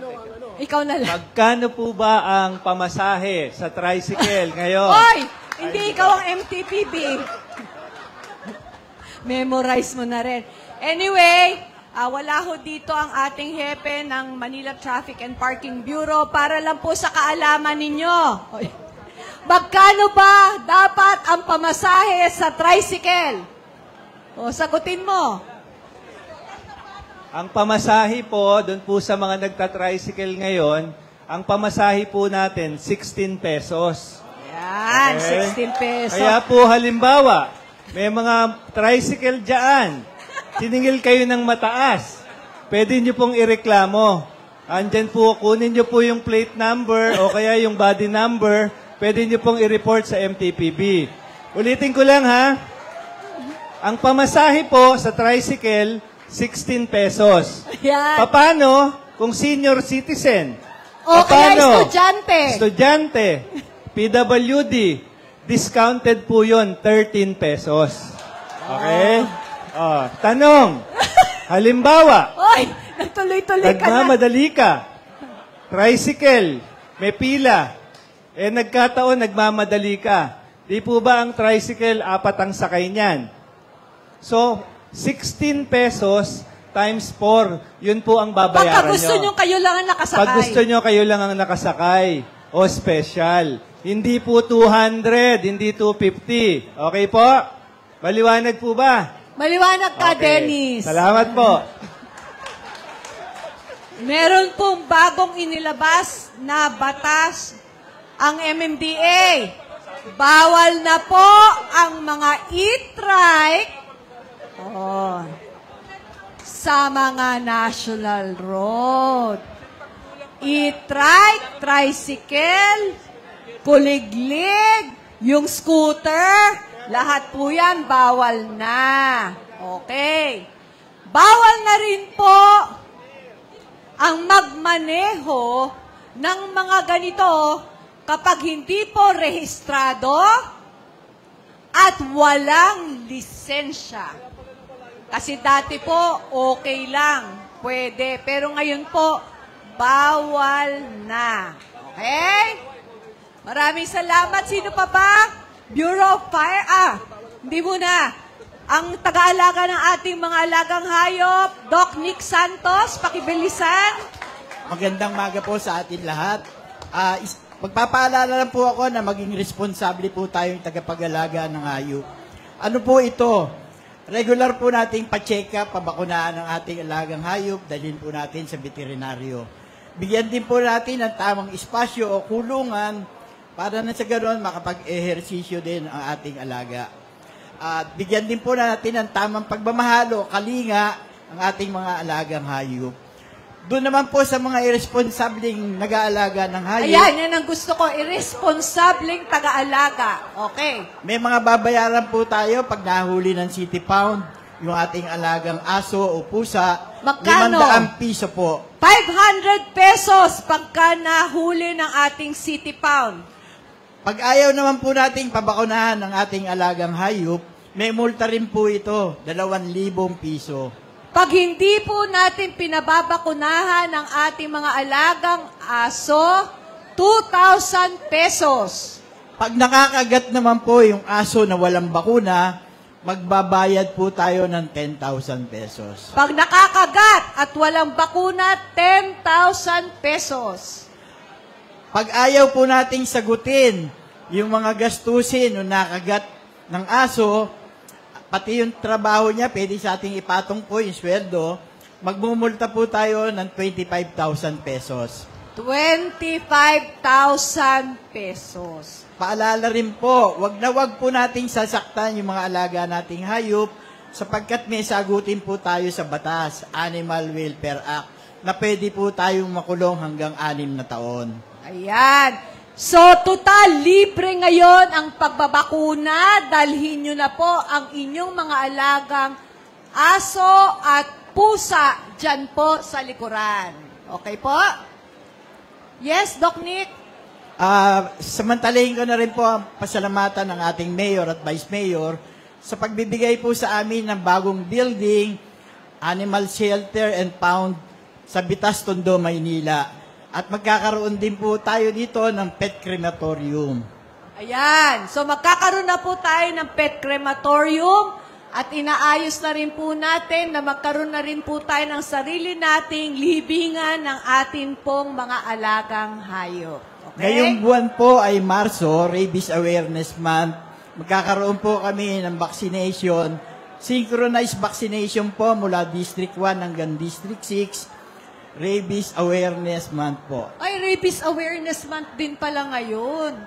Ikaw na lang. Magkano po ba ang pamasahe sa tricycle ngayon? Hoy! Hindi ikaw ang MTPB. Memorize mo na rin. Anyway, wala ho dito ang ating hepe ng Manila Traffic and Parking Bureau para lang po sa kaalaman ninyo. Magkano ba dapat ang pamasahe sa tricycle? Sagutin mo. Ang pamasahe po, doon po sa mga nagta-tricycle ngayon, ang pamasahe po natin, 16 pesos. Yan, 16 pesos. Kaya po halimbawa, may mga tricycle dyan, siningil kayo ng mataas, pwede nyo pong ireklamo. Andyan po, kunin nyo po yung plate number o kaya yung body number, pwede nyo pong i-report sa MTPB. Ulitin ko lang ha, ang pamasahe po sa tricycle, 16 pesos. Yan. Paano kung senior citizen? O kaya estudyante. Estudyante. PWD, discounted po yun, 13 pesos. Okay? Tanong, halimbawa, Oy, nagtuloy-tuloy ka na. nagmamadali ka, tricycle, may pila, nagkataon, nagmamadali ka. Di po ba ang tricycle, 4 ang sakay niyan? So, 16 pesos times 4, yun po ang babayaran nyo. Pagka gusto nyo, kayo lang ang nakasakay. Pag gusto nyo, kayo lang ang nakasakay. O special. Hindi po 200, hindi 250. Okay po? Maliwanag po ba? Maliwanag ka, Dennis. Salamat po. Meron pong bagong inilabas na batas ang MMDA. Bawal na po ang mga e-trike sa mga national road. E-trike, tricycle, kuliglig, yung scooter, lahat po yan bawal na. Okay. Bawal na rin po ang magmaneho ng mga ganito kapag hindi po rehistrado at walang lisensya. Kasi dati po, okay lang, pwede. Pero ngayon po, bawal na. Okay? Maraming salamat. Sino pa ba? Bureau of Fire. Hindi muna. Ang taga-alaga ng ating mga alagang hayop, Doc Nick Santos, pakibilisan. Magandang maga po sa atin lahat. Magpapaalala lang po ako na maging responsable po tayong tagapag-alaga ng hayop. Ano po ito? Regular po nating pa-check up, pabakunahan ng ating alagang hayop, dalhin po natin sa veterinaryo. Bigyan din po natin ng tamang espasyo o kulungan para na sa ganoon makapag-ehersisyo din ang ating alaga. At bigyan din po natin ng tamang pagmamahal o kalinga ang ating mga alagang hayop. Doon naman po sa mga irresponsableng nag-aalaga ng hayop. Ayan, yan ang gusto ko, irresponsableng taga-alaga. Okay. May mga babayaran po tayo pag nahuli ng City Pound, yung ating alagang aso o pusa. Magkano? 500 piso po. 500 pesos pagka nahuli ng ating City Pound. Pag ayaw naman po nating pabakunahan ng ating alagang hayop, may multa rin po ito, 2,000 piso. Pag hindi po natin pinababakunahan ng ating mga alagang aso, 2,000 pesos. Pag nakakagat naman po yung aso na walang bakuna, magbabayad po tayo ng 10,000 pesos. Pag nakakagat at walang bakuna, 10,000 pesos. Pag ayaw po nating sagutin yung mga gastusin o nakagat ng aso, pati yung trabaho niya, pwede sa ating ipatong po yung sweldo, magmumulta po tayo ng 25,000 pesos. 25,000 pesos. Paalala rin po, wag po nating sasaktan yung mga alaga nating hayop sapagkat may sagutin po tayo sa batas, Animal Welfare Act, na pwede po tayong makulong hanggang 6 na taon. Ayan. So, total, libre ngayon ang pagbabakuna. Dalhin nyo na po ang inyong mga alagang aso at pusa dyan po sa likuran. Okay po? Yes, Doc Nick? Samantalahin ko na rin po ang pasalamatan ng ating mayor at vice mayor sa pagbibigay po sa amin ng bagong building, animal shelter and pound sa Bitas, Tondo, Maynila. At magkakaroon din po tayo dito ng pet crematorium. Ayan. So, magkakaroon na po tayo ng pet crematorium at inaayos na rin po natin na magkaroon na rin po tayo ng sarili nating libingan ng atin pong mga alagang hayop. Okay? Ngayong buwan po ay Marso, Rabies Awareness Month. Magkakaroon po kami ng vaccination, synchronized vaccination po mula District 1 hanggang District 6. Rabies Awareness Month po. Ay, Rabies Awareness Month din pala ngayon.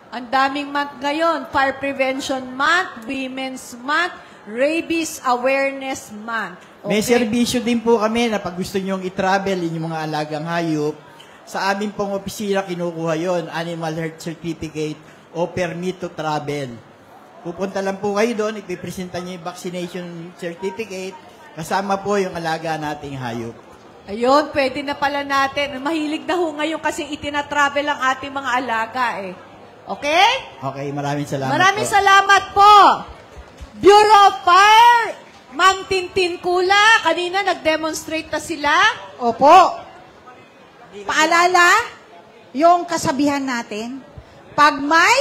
Ang daming month ngayon. Fire Prevention Month, Women's Month, Rabies Awareness Month. Okay. May serbisyo din po kami na pag gusto nyong i-travel inyong mga alagang hayop, sa amin pong opisina kinukuha yon, Animal Health Certificate o Permit to Travel. Pupunta lang po kayo doon, ipipresenta nyo yung vaccination certificate, kasama po yung alaga nating hayop. Ayun, pwede na pala natin. Mahilig na ho ngayon kasi itinatravel ang ating mga alaga eh. Okay? Okay, maraming salamat Maraming po. salamat po. Bureau of Fire, Ma'am Tintin Kula, kanina nag-demonstrate na sila. Opo. Paalala, yung kasabihan natin, pag may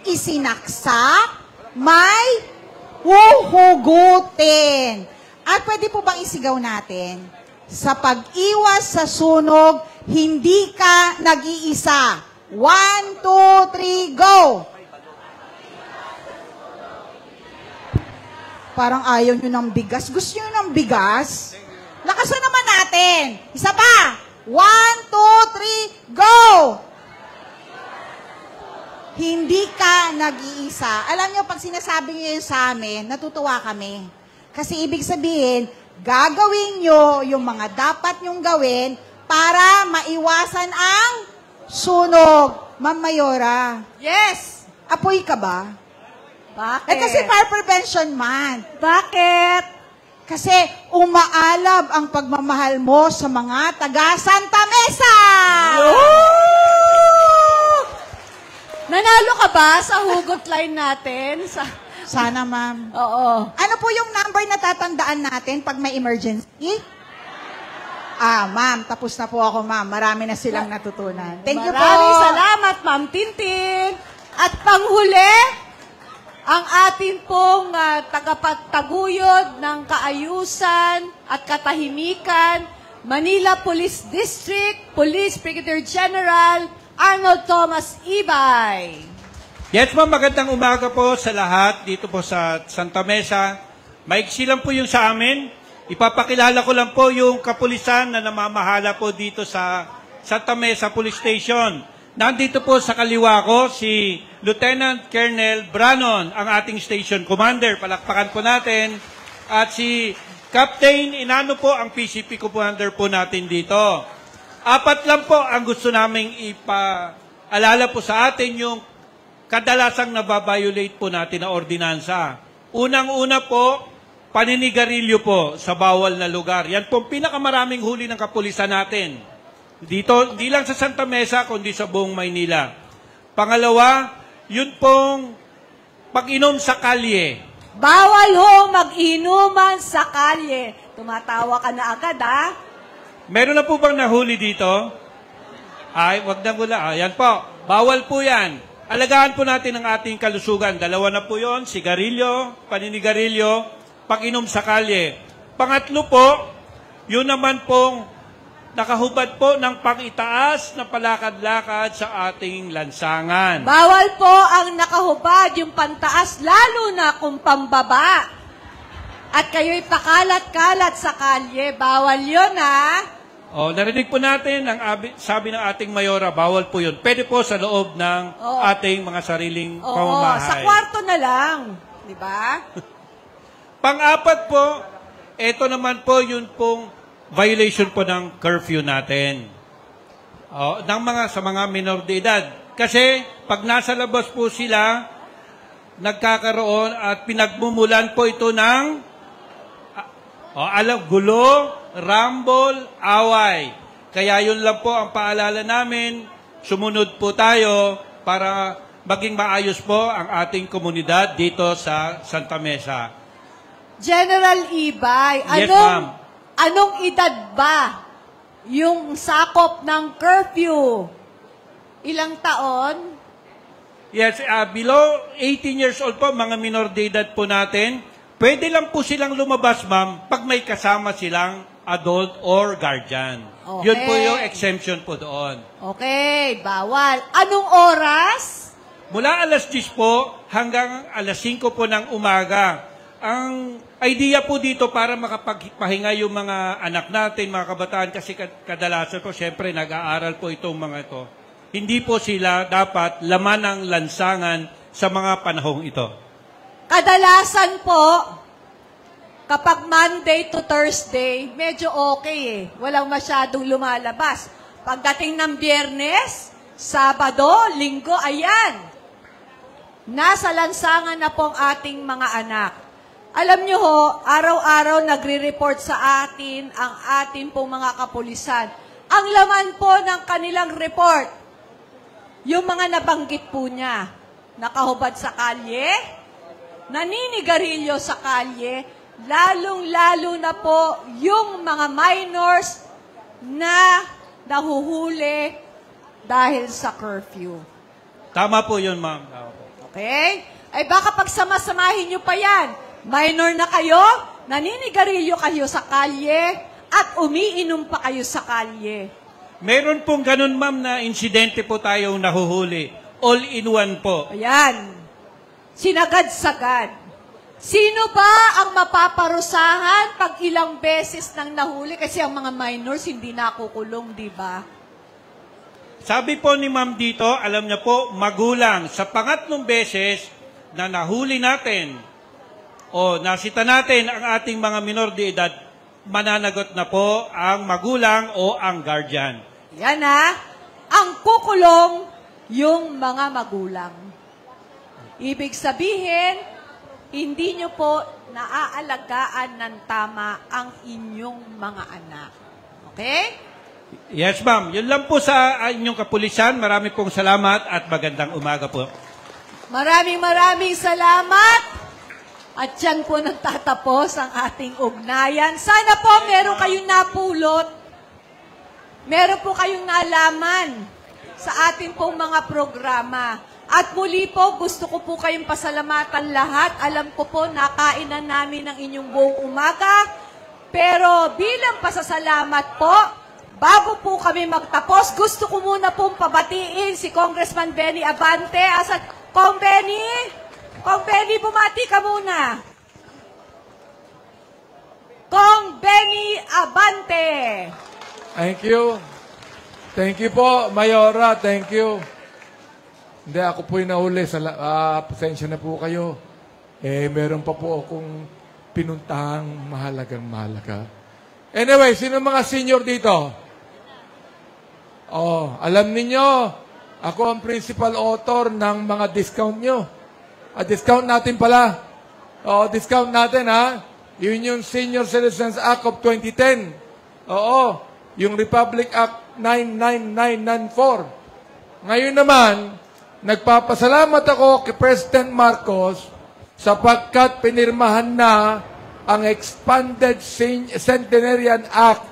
isinaksak, may huhugutin. At pwede po bang isigaw natin? Sa pag-iwas sa sunog, hindi ka nag-iisa. 1, 2, 3, go! Parang ayaw nyo ng bigas. Gusto nyo ng bigas? Lakasan naman natin. Isa pa. 1, 2, 3, go! Hindi ka nag-iisa. Alam nyo, pag sinasabi nyo yun sa amin, natutuwa kami. Kasi ibig sabihin, gagawin nyo yung mga dapat nyong gawin para maiwasan ang sunog. Ma'am Mayora. Yes! Apoy ka ba? Bakit? Eh kasi Fire Prevention Month. Bakit? Kasi umaalab ang pagmamahal mo sa mga taga Santa Mesa! Nanalo ka ba sa hugot line natin? Sana, ma'am. Oo. Ano po yung number na tatandaan natin pag may emergency? Ma'am, tapos na po ako, ma'am. Marami na silang natutunan. Thank you po. Maraming salamat, Ma'am Tintin. At panghuli, ang atin pong tagapagtaguyod ng kaayusan at katahimikan, Manila Police District, Police Brigadier General Arnold Thomas Ibay. Yes, ma'am. Magandang umaga po sa lahat dito po sa Santa Mesa. Maiksi lang po yung sa amin. Ipapakilala ko lang po yung kapulisan na namamahala po dito sa Santa Mesa Police Station. Nandito po sa kaliwa ko si Lieutenant Colonel Branon, ang ating station commander. Palakpakan po natin. At si Captain Inano po, ang PCP commander po natin dito. 4 lang po ang gusto naming ipaalala po sa atin yung kadalasang nababiolate po natin na ordinansa. Unang-una po, paninigarilyo po sa bawal na lugar. Yan po pinakamaraming huli ng kapulisan natin. Dito, hindi lang sa Santa Mesa, kundi sa buong Maynila. Pangalawa, yun pong pag-inom sa kalye. Bawal ho mag-inuman sa kalye. Tumatawa ka na agad, ha? Meron na po bang nahuli dito? Ay, wag na mula. Ayan po. Bawal po yan. Alagaan po natin ang ating kalusugan. 2 na po yun. Sigarilyo, paninigarilyo, pag-inom sa kalye. Pangatlo po, yun naman pong nakahubad po ng pang-itaas na palakad-lakad sa ating lansangan. Bawal po ang nakahubad, yung pantaas, lalo na kung pambaba. At kayo'y pakalat-kalat sa kalye. Bawal yun, ha? Narinig po natin ang sabi ng ating mayora, bawal po yun. Pwede po sa loob ng ating mga sariling pamamahay. Sa kwarto na lang. Di ba? Pang-apat po, ito naman po yun pong violation po ng curfew natin. Sa mga minor de edad. Kasi pag nasa labas po sila, nagkakaroon at pinagmumulan po ito ng gulo, rumble, away. Kaya yun lang po ang paalala namin. Sumunod po tayo para maging maayos po ang ating komunidad dito sa Santa Mesa. General Ibay, Yes, ma'am. Anong edad ba yung sakop ng curfew? Ilang taon? Yes, below 18 years old po, mga minor de edad po natin. Pwede lang po silang lumabas, ma'am, pag may kasama silang adult or guardian. Okay. Yun po yung exemption po doon. Okay, bawal. Anong oras? Mula alas 10 po hanggang alas 5 po ng umaga. Ang idea po dito para makapagpahinga yung mga anak natin, mga kabataan, kasi kadalasan po, syempre, nag-aaral po itong mga ito. Hindi po sila dapat laman ng lansangan sa mga panahong ito. Kadalasan po, kapag Monday to Thursday, medyo okay eh. Walang masyadong lumalabas. Pagdating ng Biyernes, Sabado, Linggo, ayan. Nasa lansangan na po ang ating mga anak. Alam nyo ho, araw-araw nagre-report sa atin ang atin pong mga kapulisan. Ang laman po ng kanilang report, yung mga nabanggit po niya, nakahubad sa kalye, naninigarilyo sa kalye, lalong-lalo na po yung mga minors na nahuhuli dahil sa curfew. Tama po yun, ma'am. Okay? Ay baka pagsama-samahin nyo pa yan. Minor na kayo, naninigarilyo kayo sa kalye, at umiinom pa kayo sa kalye. Meron pong ganun, ma'am, na insidente po tayong nahuhuli. All-in-one po. Ayan. Sinagad-sagad. Sino ba ang mapaparusahan pag ilang beses nang nahuli? Kasi ang mga minors hindi nakukulong, di ba? Sabi po ni ma'am dito, alam niya po, magulang, sa pangatlong beses na nahuli natin, nasita natin ang ating mga minor de edad, mananagot na po ang magulang o ang guardian. Yan ha. Ang kukulong yung mga magulang. Ibig sabihin, hindi nyo po naaalagaan ng tama ang inyong mga anak. Okay? Yes, ma'am. Yun lang po sa inyong kapulisan. Marami pong salamat at magandang umaga po. Maraming salamat. At dyan po nagtatapos ang ating ugnayan. Sana po meron kayong napulot, meron po kayong nalaman sa ating pong mga programa. At muli po, gusto ko po kayong pasalamatan lahat. Alam ko po, nakainan namin ang inyong buong umaga. Pero bilang pasasalamat po, bago po kami magtapos, gusto ko muna pong pabatiin si Congressman Benny Abante. Kong Benny, bumati ka muna. Kong Benny Abante. Thank you. Thank you po, Mayora. Thank you. Hindi, ako po'y nahuli. Pasensya na po kayo. Meron pa po akong pinuntahang mahalaga. Anyway, sino mga senior dito? Alam ninyo, ako ang principal author ng mga discount nyo. Discount natin pala. Discount natin, ha? Yun yung Senior Citizens Act of 2010. Yung Republic Act 99994. Ngayon naman, nagpapasalamat ako kay President Marcos sapagkat pinirmahan na ang Expanded Centenarian Act.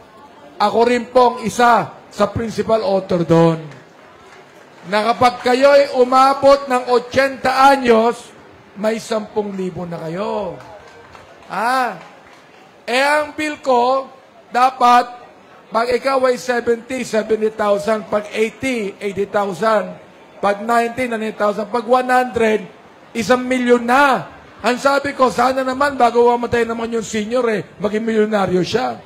Ako rin pong isa sa principal author doon. Na kapag kayo'y umabot ng 80 anyos, may 10,000 na kayo. Ang bill ko, dapat, pag ikaw ay 70,000. Pag 80,000. Pag 90, 90,000. Pag 100, 1,000,000 na. Ang sabi ko, sana naman, bago mamatay naman yung senior, maging milyonaryo siya.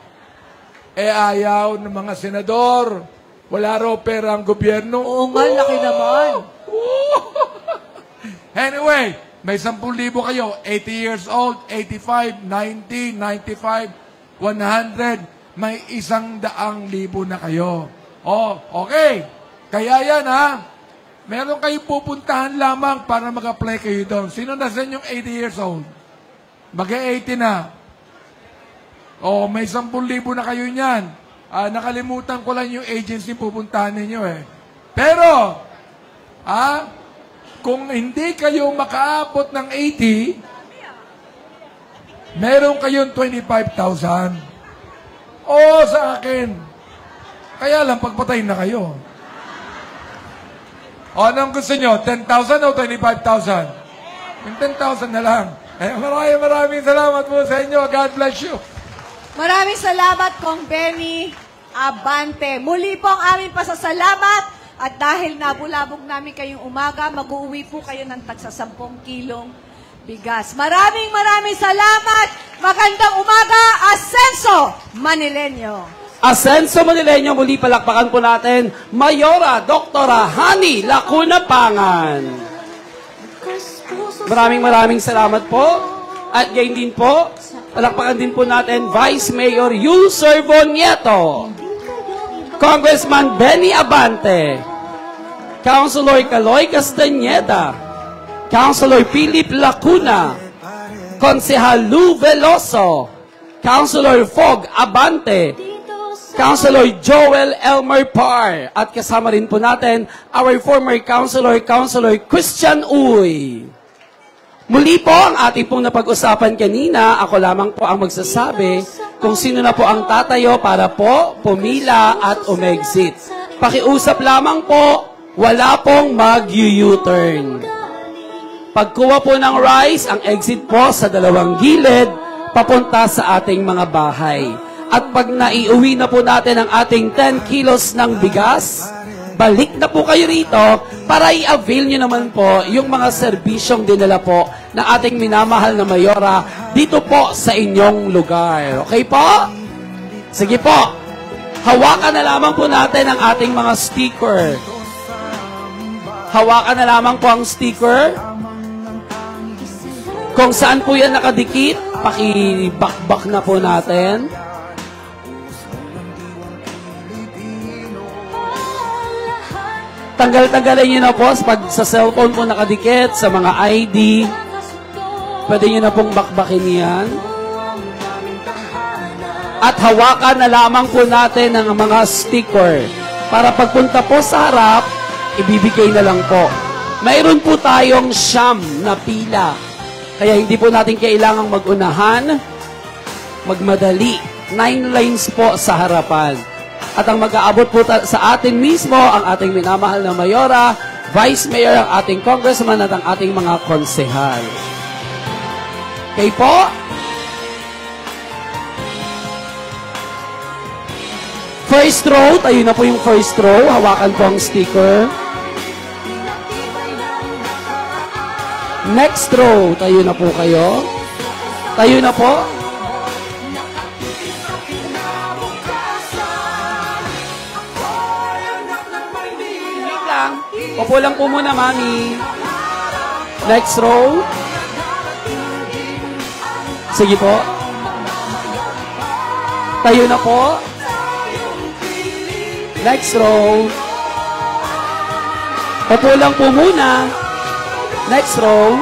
Ayaw ng mga senador. Wala raw pera ang gobyerno. Oo nga, laki naman. Anyway, may 10,000 kayo. 80 years old, 85, 90, 95, 100. May 100,000 na kayo. Okay. Kaya yan, ha? Meron kayong pupuntahan lamang para mag-apply kayo doon. Sino nasan yung 80 years old? Mag-80 na. May 10,000 na kayo niyan. Nakalimutan ko lang yung agency pupuntahan ninyo Pero, kung hindi kayo makaabot ng 80, meron kayong 25,000. Sa akin. Kaya lang, pagpatayin na kayo. Anong gusto nyo? 10,000 o 25,000? Yung 10,000 na lang. Maraming salamat po sa inyo. God bless you. Maraming salamat, Kong Benny Abante. Muli po ang aming pasasalamat. At dahil nabulabog namin kayong umaga, mag-uwi po kayo ng tagsa 10 kilong bigas. Maraming salamat. Magandang umaga, Asenso Manileño. Asenso Manileño, muli palakpakan po natin, Mayora Doktora Hani Lacuna Pangan. Maraming salamat po. At gayon din po, palakpakan din po natin, Vice Mayor Yul Servo-Nieto, Congressman Benny Abante, Councilor Caloy Castañeda, Councilor Philip Lacuna, Konsehal Lou Veloso, Councilor Fog Abante, Councilor Joel Elmer Par, at kasama rin po natin our former Councilor Christian Uy. Muli po ang ating pong napag-usapan kanina, ako lamang po ang magsasabi kung sino na po ang tatayo para po pumila at umexit. Pakiusap lamang po, wala pong mag-U-turn. Pagkuha po ng rice, ang exit po sa dalawang gilid, papunta sa ating mga bahay. At pag naiuwi na po natin ang ating 10 kilos ng bigas, balik na po kayo rito para i-avail nyo naman po yung mga serbisyong dinala po ng ating minamahal na Mayora dito po sa inyong lugar. Okay po? Sige po. Hawakan na lamang po natin ang ating mga sticker. Hawakan na lamang po ang sticker. Kung saan po yan nakadikit, pakibakbak na po natin. Tanggal-tanggalin nyo na po pag sa cellphone po nakadikit, sa mga ID. Pwede nyo na pong bakbakin yan. At hawakan na lamang po natin ang mga sticker. Para pagpunta po sa harap, ibibigay na lang po. Mayroon po tayong 9 na pila. Kaya hindi po natin kailangang magunahan, magmadali. 9 lanes po sa harapan. At ang mag-aabot po sa atin mismo, ang ating minamahal na Mayora, Vice Mayor, ang ating Congressman at ang ating mga konsehal. Okay po? First row, tayo na po yung first row. Hawakan po ang sticker. Next row, tayo na po kayo. Tayo na po. Wait lang. Opo lang po muna, Mami. Next row. Sige po. Tayo na po. Next row. Opo lang po muna. Next row.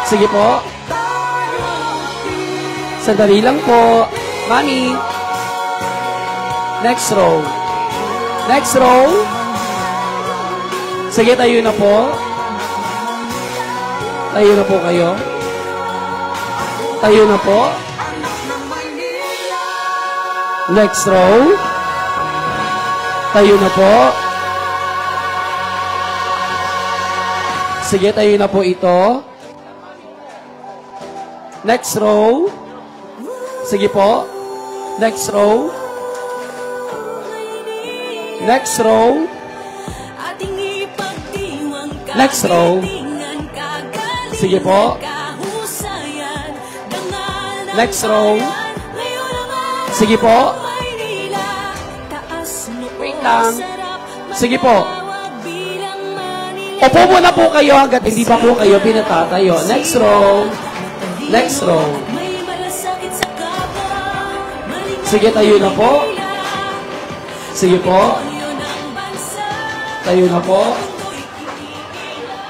Sige po. Sandali lang po. Mami. Next row. Next row. Sige, tayo na po. Tayo na po kayo. Tayo na po. Next row. Tayo na po. Sige, tayo na po ito. Next row. Sige po. Next row. Next row. Next row. Sige po. Next row. Sige po. Wait lang. Sige po. Opo muna po kayo hanggat hindi pa po kayo pinatatayo. Next row. Next row. Sige, tayo na po. Sige po. Tayo na po.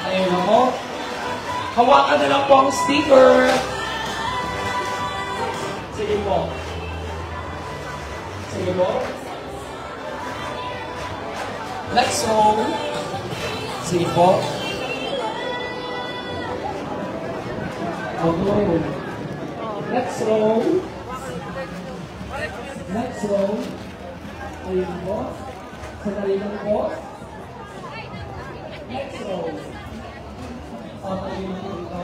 Tayo na po. Hawakan na lang po ang sticker. Sige po. Sige po. Next row. Sige po. Okay. Next row. Next row. Ayun po. Sandali lang po. Next row. Okay, ayun po ito.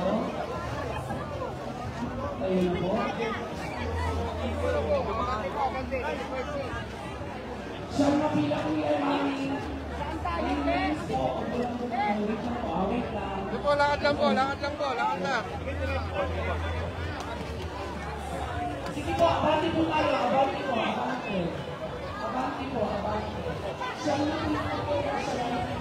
Ayun po. Siyang mapila ko yan, Mami. Lakad lang po, lakad lang po, lakad lang. Sige po, abante po tayo, abante po, abante. Abante po, abante. Siyang mapila ko yan, siyang mapila.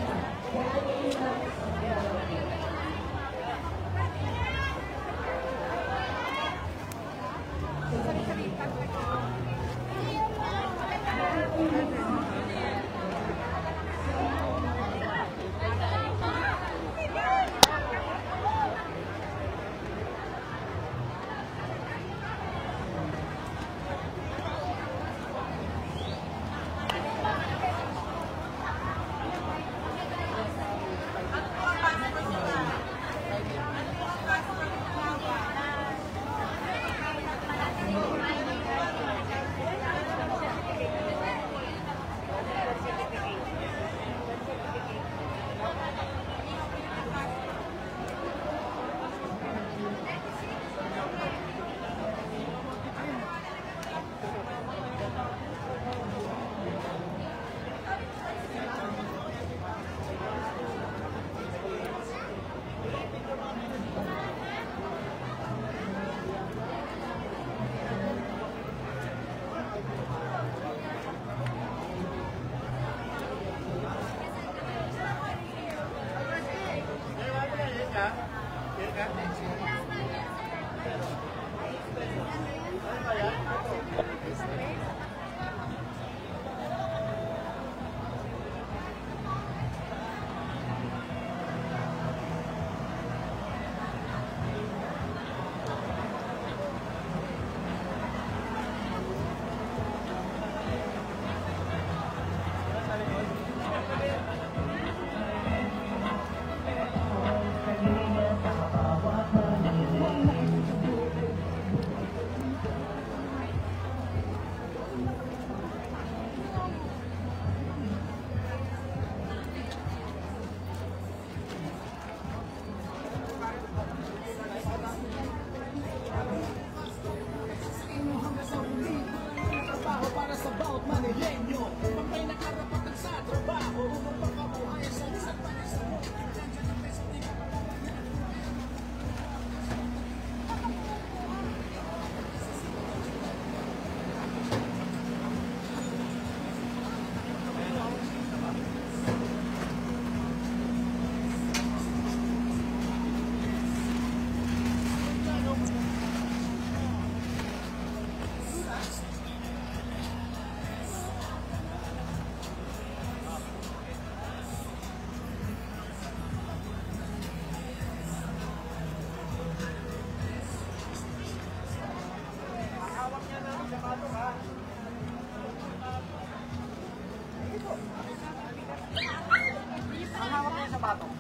patok.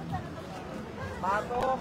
Patok.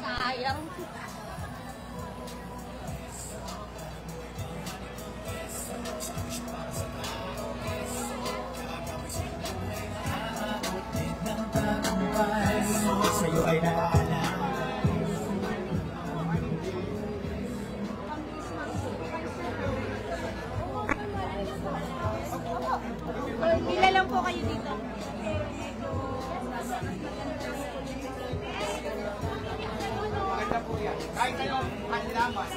Sayang. Sa'yo ay naalala. Pila lang po kayo dito. Maganda po yan. Kahit kayo, kailangan.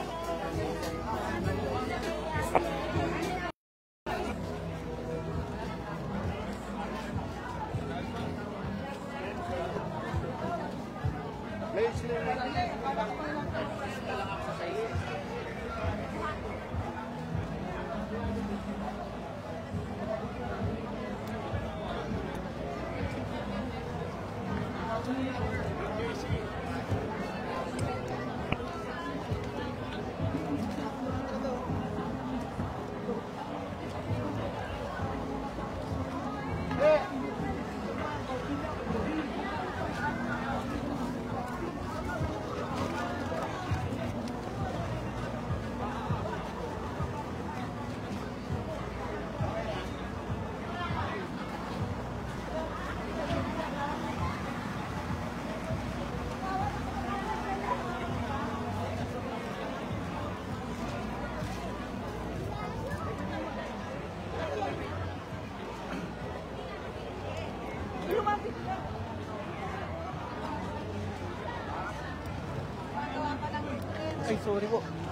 Ay, sorry po.